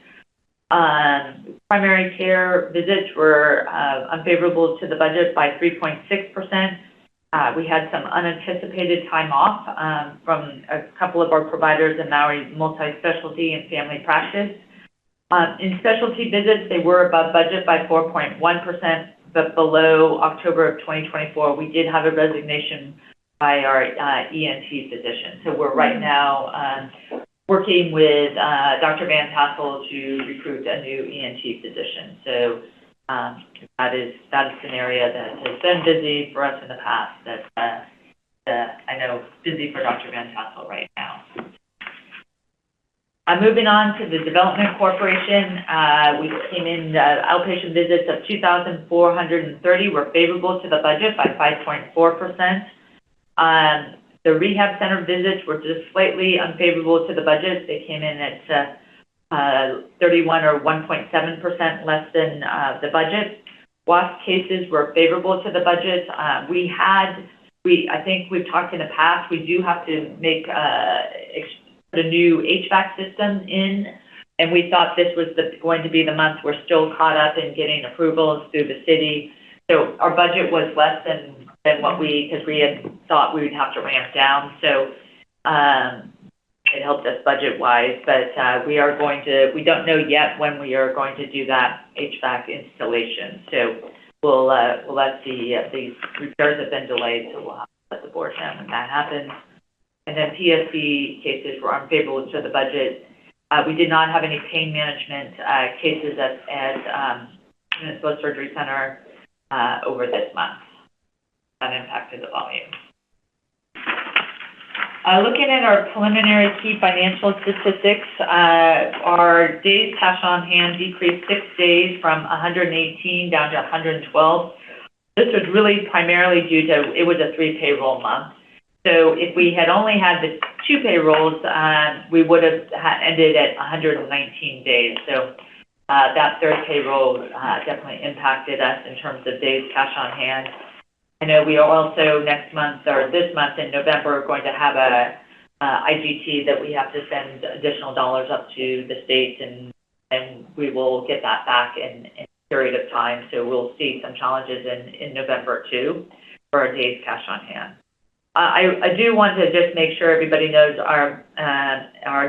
Primary care visits were unfavorable to the budget by 3.6%. We had some unanticipated time off from a couple of our providers in Maui multi-specialty and family practice. In specialty visits, they were above budget by 4.1%, but below October of 2024. We did have a resignation by our ENT physician. So we're right now working with Dr. Van Tassel to recruit a new ENT physician. So that is an area that has been busy for us in the past. That I know busy for Dr. Van Tassel right now. Moving on to the Development Corporation, we came in outpatient visits of 2,430 were favorable to the budget by 5.4%. The rehab center visits were just slightly unfavorable to the budget. They came in at 31 or 1.7% less than the budget. WASP cases were favorable to the budget. I think we've talked in the past, we do have to make a new HVAC system in, and we thought this was going to be the month. We're still caught up in getting approvals through the city. So our budget was less than what because we had thought we would have to ramp down. So it helped us budget-wise, but we don't know yet when we are going to do that HVAC installation. So we'll let these repairs have been delayed, so we'll have to let the board know when that happens. And then PSC cases were unfavorable to the budget. We did not have any pain management cases at Peninsula Surgery Center over this month. That impacted the volume. Looking at our preliminary key financial statistics, our days cash on hand decreased 6 days from 118 down to 112. This was really primarily due to, it was a 3 payroll month. So if we had only had the 2 payrolls, we would have ended at 119 days. So that 3rd payroll definitely impacted us in terms of days cash on hand. I know we are also next month, or this month in November, going to have a IGT that we have to send additional dollars up to the state, and we will get that back in a period of time. So we'll see some challenges in November too for our days cash on hand. I do want to just make sure everybody knows our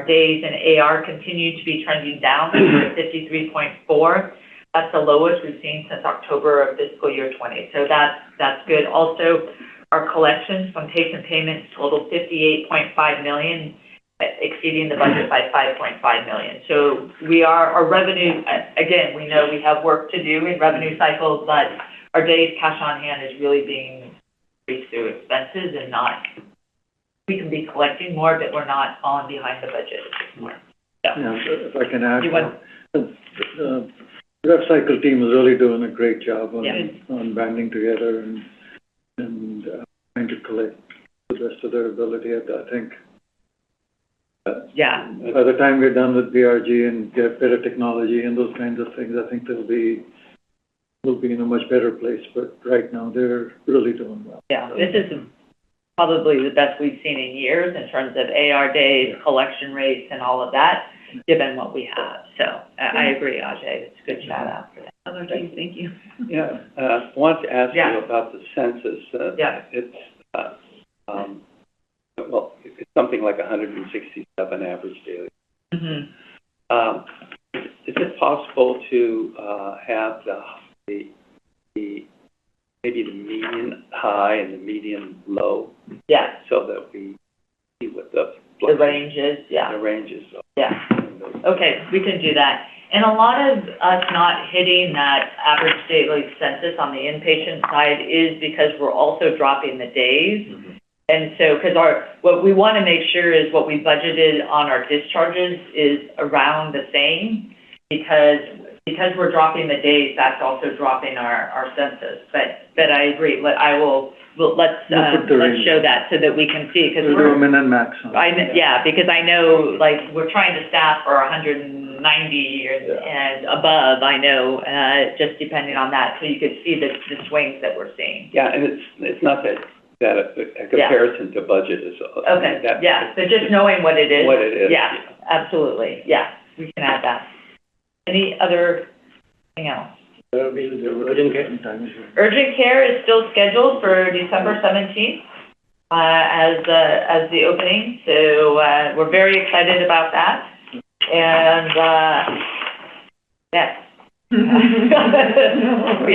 days in AR continue to be trending down. We're at 53.4. That's the lowest we've seen since October of fiscal year 20. So that's good. Also, our collections from patient payments totaled $58.5 million, exceeding the budget by $5.5 million. So our revenue, again, we know we have work to do in revenue cycles, but our days cash on hand is really being increased through expenses and not, we can be collecting more, but we're not falling behind the budget more. Yeah, if I can add, the rev cycle team is really doing a great job on banding together and trying to collect the rest of their ability. I think by the time we're done with BRG and get better technology and those kinds of things, I think we'll be in a much better place. But right now, they're really doing well. Yeah, this is probably the best we've seen in years in terms of AR days, collection rates, and all of that, given what we have. So I agree, Ajay. It's a good shout out for that. Thank you. Yeah, I wanted to ask Yeah. you about the census. Yeah. It's, well, it's something like 167 average daily. Mm-hmm. Is it possible to have the maybe the median high and the median low, Yeah, so that we see what the range is, yeah. the ranges are? Yeah. Okay, we can do that. And a lot of us not hitting that average daily census on the inpatient side is because we're also dropping the days. Mm-hmm. And so, because what we want to make sure is what we budgeted on our discharges is around the same, because we're dropping the days, that's also dropping our census. But I agree. Let's show that so that we can see, because We'll do a min and max. because I know, like, we're trying to staff for 190 and above, I know, just depending on that, so you could see the swings that we're seeing. Yeah, and it's not that a comparison to budget is. Okay, but just knowing what it is. What it is. Yeah, absolutely, yeah, we can add that. Any other thing else? Urgent care. Urgent care is still scheduled for December 17th as the opening, so we're very excited about that. And yes. We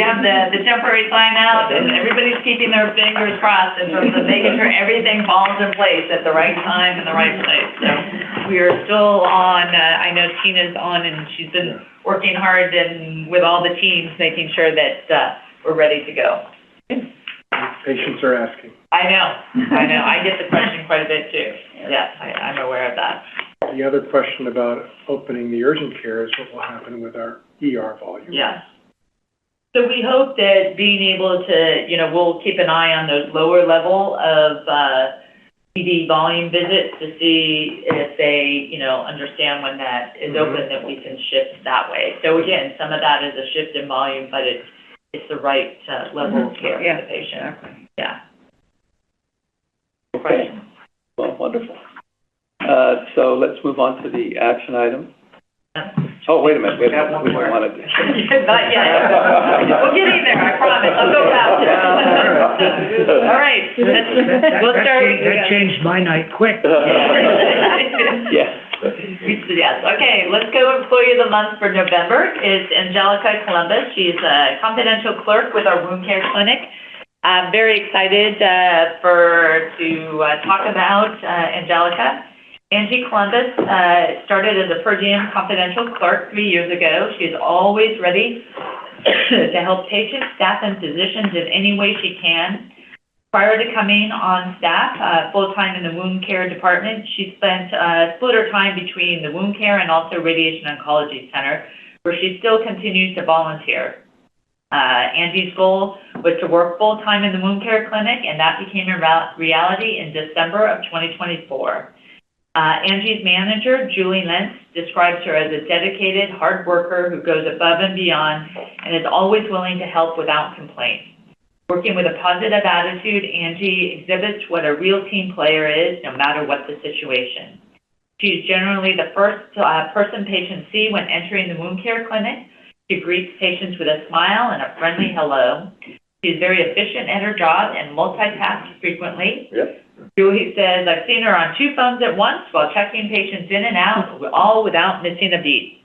have the temporary sign out, and everybody's keeping their fingers crossed in terms of making sure everything falls in place at the right time and the right place. So we are still on, I know Tina's on, and she's been working hard and with all the teams, making sure that we're ready to go. Patients are asking. I know. I get the question quite a bit too. Yes, I'm aware of that. The other question about opening the urgent care is what will happen with our ER volume. Yes. So we hope that being able to, we'll keep an eye on those lower level of PD volume visits to see if they, understand when that is open, that we can shift that way. So again, some of that is a shift in volume, but it's the right level of care for the patient. Yeah. Okay. Well, wonderful. So let's move on to the action item. Oh, wait a minute. We wanted to. Not yet. We're getting there, I promise. I'll go fast. All right. We'll start. That changed my night quick. Yes. Yes. Okay, let's go. Employee of the month for November is Angelica Columbus. She's a confidential clerk with our wound care clinic. I'm very excited to talk about Angelica. Angie Columbus started as a per diem confidential clerk 3 years ago. She is always ready to help patients, staff, and physicians in any way she can. Prior to coming on staff full-time in the wound care department, she split her time between the wound care and also radiation oncology center, where she still continues to volunteer. Angie's goal was to work full-time in the wound care clinic, and that became a reality in December of 2024. Angie's manager, Julie Lentz, describes her as a dedicated, hard worker who goes above and beyond and is always willing to help without complaint. Working with a positive attitude, Angie exhibits what a real team player is, no matter what the situation. She's generally the first person patients see when entering the wound care clinic. She greets patients with a smile and a friendly hello. She's very efficient at her job and multitasks frequently. Yep. Julie says, I've seen her on 2 phones at once while checking patients in and out, all without missing a beat.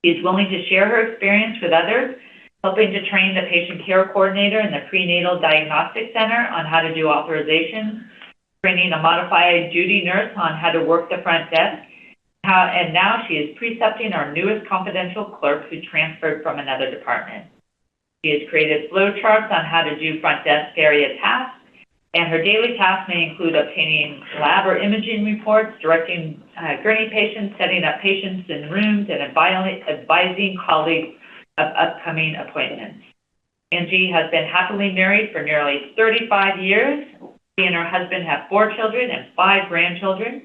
She is willing to share her experience with others, helping to train the patient care coordinator in the prenatal diagnostic center on how to do authorizations, training a modified duty nurse on how to work the front desk, and now she is precepting our newest confidential clerk who transferred from another department. She has created flow charts on how to do front desk area tasks, and her daily tasks may include obtaining lab or imaging reports, directing gurney patients, setting up patients in rooms, and advising colleagues of upcoming appointments. Angie has been happily married for nearly 35 years. She and her husband have 4 children and 5 grandchildren.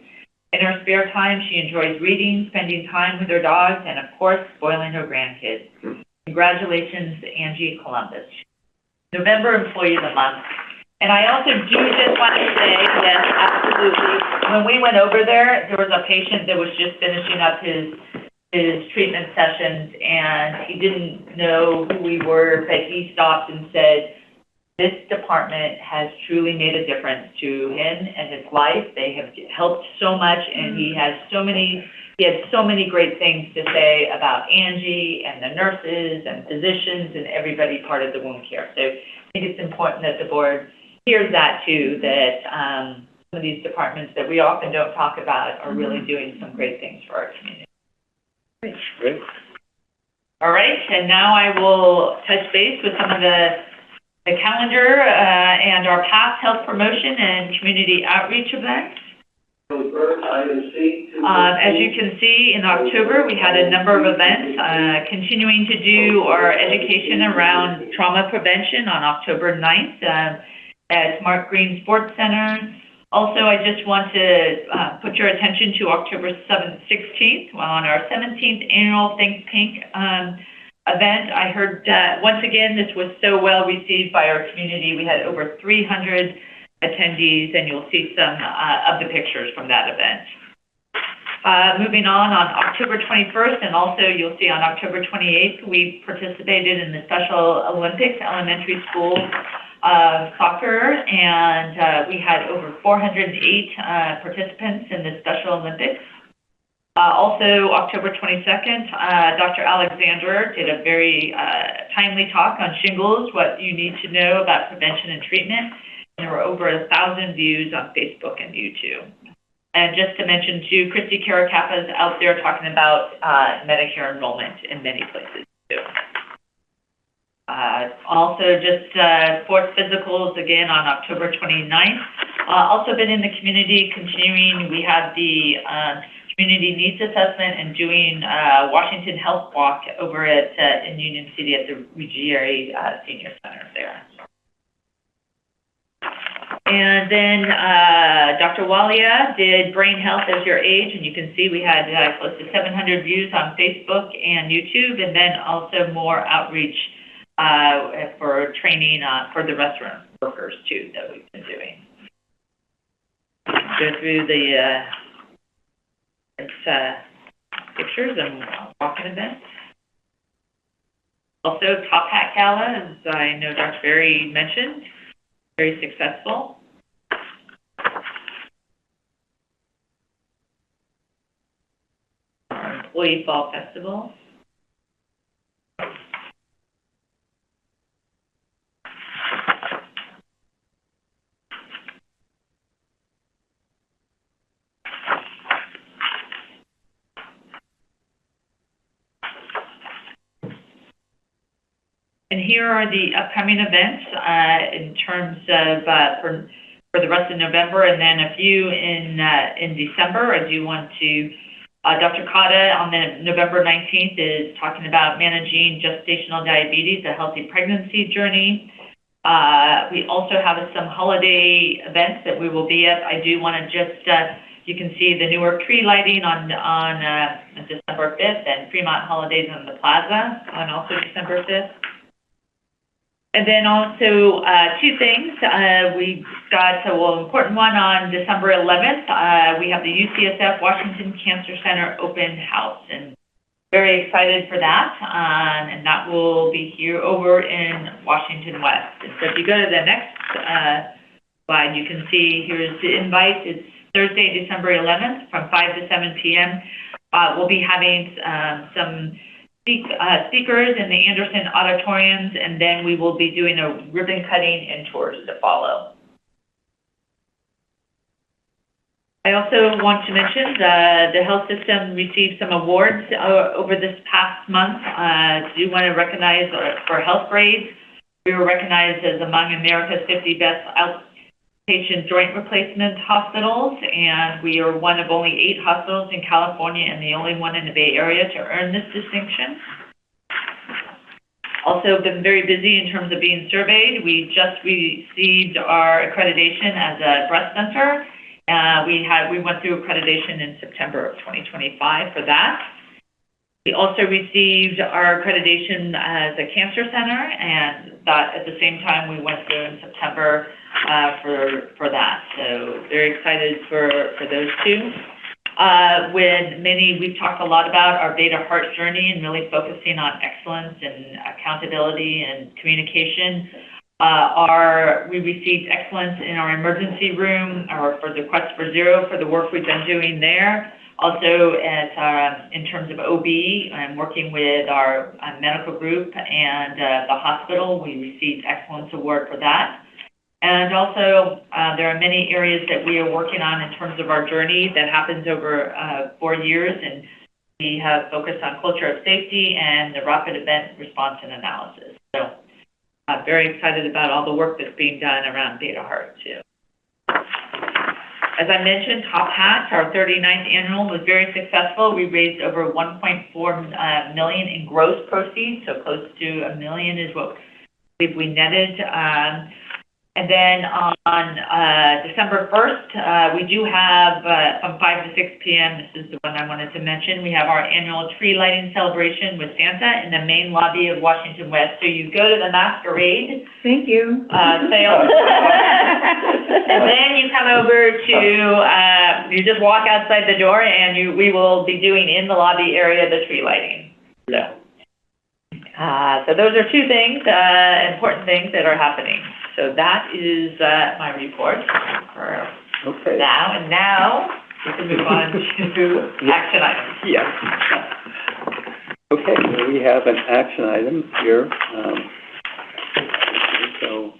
In her spare time, she enjoys reading, spending time with her dogs, and of course, spoiling her grandkids. Congratulations, Angie Columbus. November Employee of the Month And I also do just want to say, yes, absolutely. When we went over there, there was a patient that was just finishing up his treatment sessions, and he didn't know who we were, but he stopped and said, this department has truly made a difference to him and his life. They have helped so much, and he had so many great things to say about Angie and the nurses and physicians and everybody part of the wound care. So I think it's important that the board hears that too, that some of these departments that we often don't talk about are really doing some great things for our community. Great. All right, and now I will touch base with some of the calendar and our past health promotion and community outreach events. As you can see, in October, we had a number of events, continuing to do our education around trauma prevention on October 9th at Mark Green Sports Center. Also, I just want to put your attention to October 16th on our 17th annual Think Pink event. I heard, once again, this was so well received by our community. We had over 300 attendees, and you'll see some of the pictures from that event. Moving on October 21st, and also you'll see on October 28th, we participated in the Special Olympics elementary school soccer, and we had over 408 participants in the Special Olympics. Also, October 22nd, Dr. Alexander did a very timely talk on shingles, what you need to know about prevention and treatment. There were over 1,000 views on Facebook and YouTube. And just to mention too, Christy Caracappa is out there talking about Medicare enrollment in many places too. Also just sports physicals again on October 29th. Also been in the community continuing. We have the community needs assessment and doing Washington Health Walk over at in Union City at the Ruggieri Senior Center there. And then Dr. Walia did Brain Health as Your Age, and you can see we had close to 700 views on Facebook and YouTube, and then also more outreach for training for the restaurant workers too that we've been doing. Go through the pictures and walking events. Also, Top Hat Gala, as I know Dr. Berry mentioned, very successful. Our Employee Fall Festival. And here are the upcoming events in terms of for the rest of November, and then a few in December. I do want to, Dr. Cotta on the November 19th is talking about managing gestational diabetes, a healthy pregnancy journey. We also have some holiday events that we will be at. I do want to just, you can see the Newark tree lighting on December 5th and Fremont Holidays on the Plaza on also December 5th. And then also two things. We've got an important one on December 11th. We have the UCSF Washington Cancer Center open house, and very excited for that. And that will be here over in Washington West. And so if you go to the next slide, you can see here's the invite. It's Thursday, December 11th from 5 to 7 p.m. We'll be having some speakers in the Anderson auditoriums, and then we will be doing a ribbon cutting and tours to follow. I also want to mention the health system received some awards over this past month. Do want to recognize for health grades. We were recognized as among America's 50 best outpatient joint replacement hospitals, and we are one of only 8 hospitals in California and the only one in the Bay Area to earn this distinction. Also been very busy in terms of being surveyed. We just received our accreditation as a breast center. We went through accreditation in September of 2025 for that. We also received our accreditation as a cancer center, and that at the same time we went through in September for that. So very excited for those two. We've talked a lot about our Beta Heart journey and really focusing on excellence and accountability and communication. We received excellence in our emergency room, or for the Quest for Zero, for the work we've been doing there. Also, in terms of OB, I'm working with our medical group and the hospital. We received Excellence Award for that. And also, there are many areas that we are working on in terms of our journey that happens over 4 years, and we have focused on culture of safety and the rapid event response and analysis. So I'm very excited about all the work that's being done around Beta Heart, too. As I mentioned, Top Hat, our 39th annual, was very successful. We raised over $1.4 million in gross proceeds, so close to $1 million is what we netted. And then on December 1st, we do have from 5 to 6 p.m., this is the one I wanted to mention, we have our annual tree lighting celebration with Santa in the main lobby of Washington West. So you go to the masquerade. Thank you. Sale. And then you come over to, you just walk outside the door and we will be doing in the lobby area the tree lighting. So those are two things, important things that are happening. So that is my report for now. And now we can move on to action items. Yes. Okay, so we have an action item here. So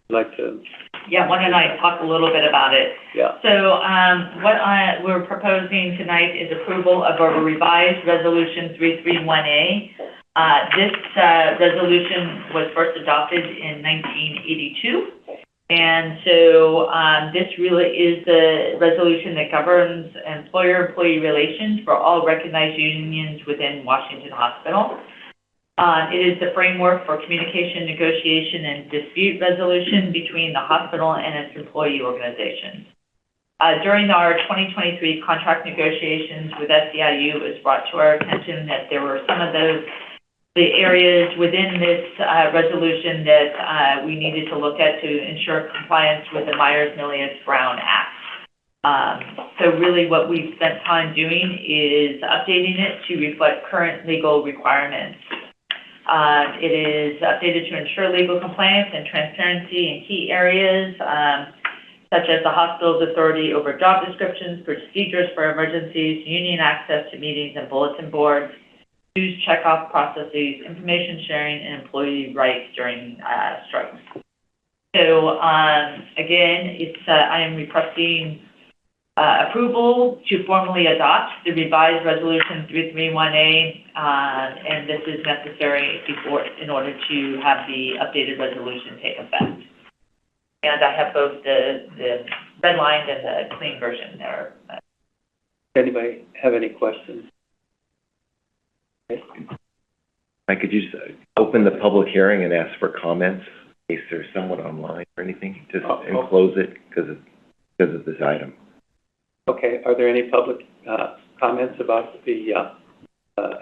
I'd like to... Yeah, why don't I talk a little bit about it? Yeah. So what we're proposing tonight is approval of a revised Resolution 331A. This resolution was first adopted in 1982, and so this really is the resolution that governs employer-employee relations for all recognized unions within Washington Hospital. It is the framework for communication, negotiation, and dispute resolution between the hospital and its employee organizations. During our 2023 contract negotiations with SEIU, it was brought to our attention that there were some of the areas within this resolution that we needed to look at to ensure compliance with the Myers-Milius-Brown Act. So really what we've spent time doing is updating it to reflect current legal requirements. It is updated to ensure legal compliance and transparency in key areas, such as the hospital's authority over job descriptions, procedures for emergencies, union access to meetings and bulletin boards, use checkoff processes, information sharing, and employee rights during strikes. So again, I am requesting approval to formally adopt the revised Resolution 331A, and this is necessary in order to have the updated resolution take effect. And I have both the redlined and the clean version there. Anybody have any questions? Okay. I could just open the public hearing and ask for comments in case there's someone online or anything, just and close it because of this item. Okay, are there any public comments about the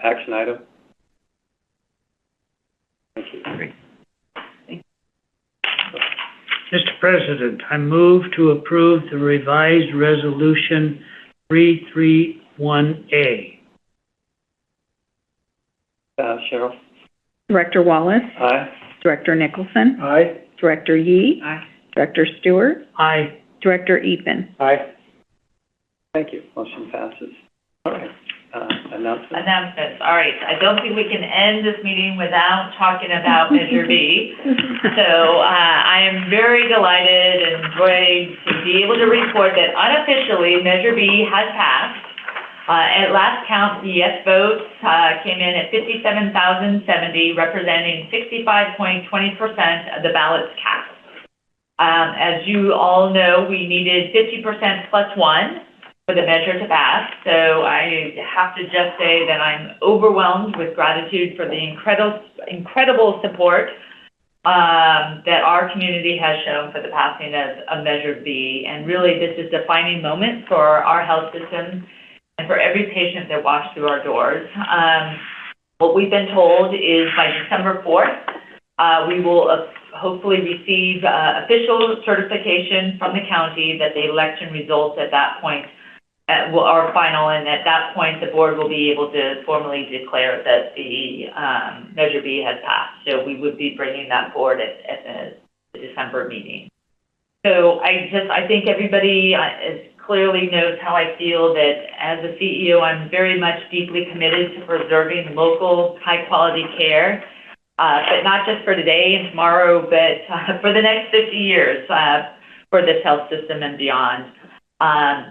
action item? Thank you. Great. Mr. President, I move to approve the revised Resolution 331A. Cheryl? Director Wallace? Aye. Director Nicholson? Aye. Director Yee? Aye. Director Stewart? Aye. Director Eapen? Aye. Thank you. Motion passes. All right. Announcements? Announcements. All right. I don't think we can end this meeting without talking about Measure B. So I am very delighted and joyed to be able to report that unofficially Measure B has passed. At last count, the yes votes came in at 57,070, representing 65.20% of the ballots cast. As you all know, we needed 50% plus one for the measure to pass. So I have to just say that I'm overwhelmed with gratitude for the incredible support that our community has shown for the passing of Measure B. And really, this is a defining moment for our health system and for every patient that walks through our doors. What we've been told is by December 4th, we will hopefully receive official certification from the county that the election results at that point are final, and at that point, the board will be able to formally declare that the Measure B has passed. So we would be bringing that forward at the December meeting. So I think everybody clearly knows how I feel that as a CEO, I'm very much deeply committed to preserving local, high-quality care, but not just for today and tomorrow, but for the next 50 years for this health system and beyond.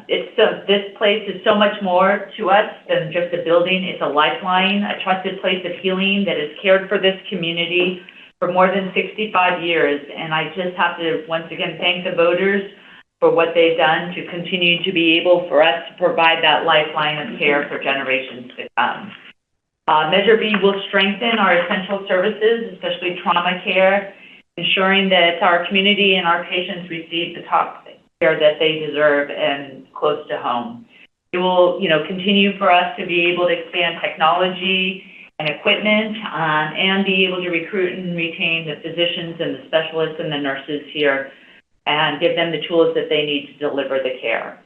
This place is so much more to us than just a building. It's a lifeline, a trusted place of healing that has cared for this community for more than 65 years. And I just have to once again thank the voters for what they've done to continue to be able for us to provide that lifeline of care for generations to come. Measure B will strengthen our essential services, especially trauma care, ensuring that our community and our patients receive the top care that they deserve and close to home. It will, continue for us to be able to expand technology and equipment, and be able to recruit and retain the physicians and the specialists and the nurses here and give them the tools that they need to deliver the care.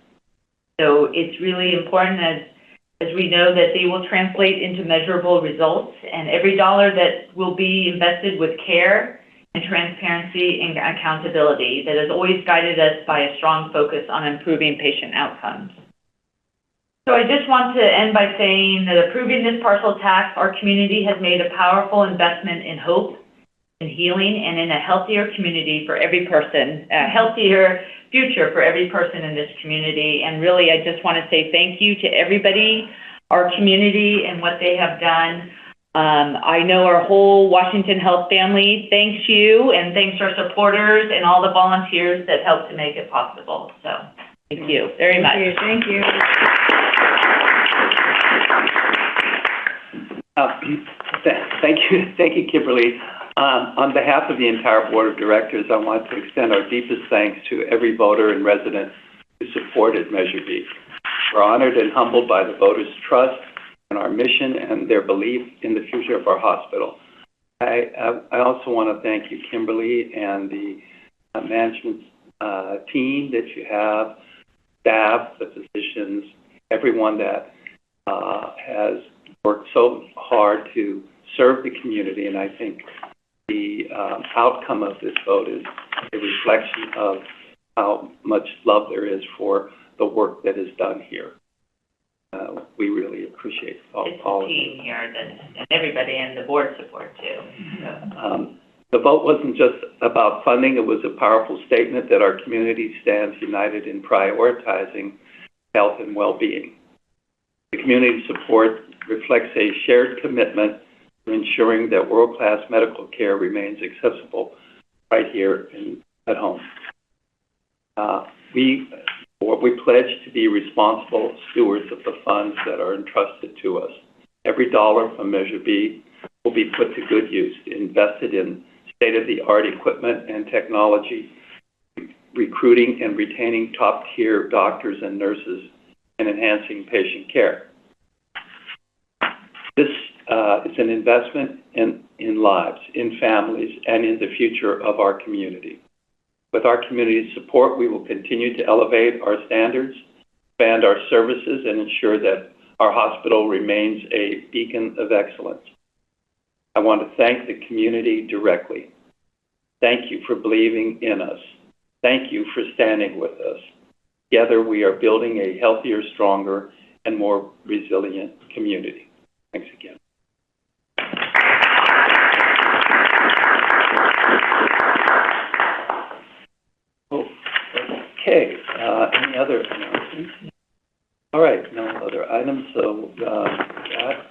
So it's really important as we know that they will translate into measurable results, and every dollar that will be invested with care and transparency and accountability that has always guided us by a strong focus on improving patient outcomes. So I just want to end by saying that approving this partial tax, our community has made a powerful investment in hope, in healing, and in a healthier community for every person, a healthier future for every person in this community. And really, I just want to say thank you to everybody, our community, and what they have done. I know our whole Washington Health family thanks you, and thanks our supporters and all the volunteers that helped to make it possible. So thank you very much. Thank you. Thank you, Kimberly. On behalf of the entire board of directors, I want to extend our deepest thanks to every voter and resident who supported Measure B. We're honored and humbled by the voters' trust in our mission and their belief in the future of our hospital. I also want to thank you, Kimberly, and the management team that you have, staff, the physicians, everyone that has worked so hard to serve the community. And I think the outcome of this vote is a reflection of how much love there is for the work that is done here. We really appreciate all of the team here and everybody, and the board support too. So. The vote wasn't just about funding. It was a powerful statement that our community stands united in prioritizing health and well-being. The community support reflects a shared commitment to ensuring that world-class medical care remains accessible right here at home. We pledge to be responsible stewards of the funds that are entrusted to us. Every dollar from Measure B will be put to good use, invested in state-of-the-art equipment and technology, recruiting and retaining top-tier doctors and nurses, and enhancing patient care. This is an investment in lives, in families, and in the future of our community. With our community's support, we will continue to elevate our standards, expand our services, and ensure that our hospital remains a beacon of excellence. I want to thank the community directly. Thank you for believing in us. Thank you for standing with us. Together, we are building a healthier, stronger, and more resilient community. Thanks again. Okay, any other announcements? All right, no other items, so that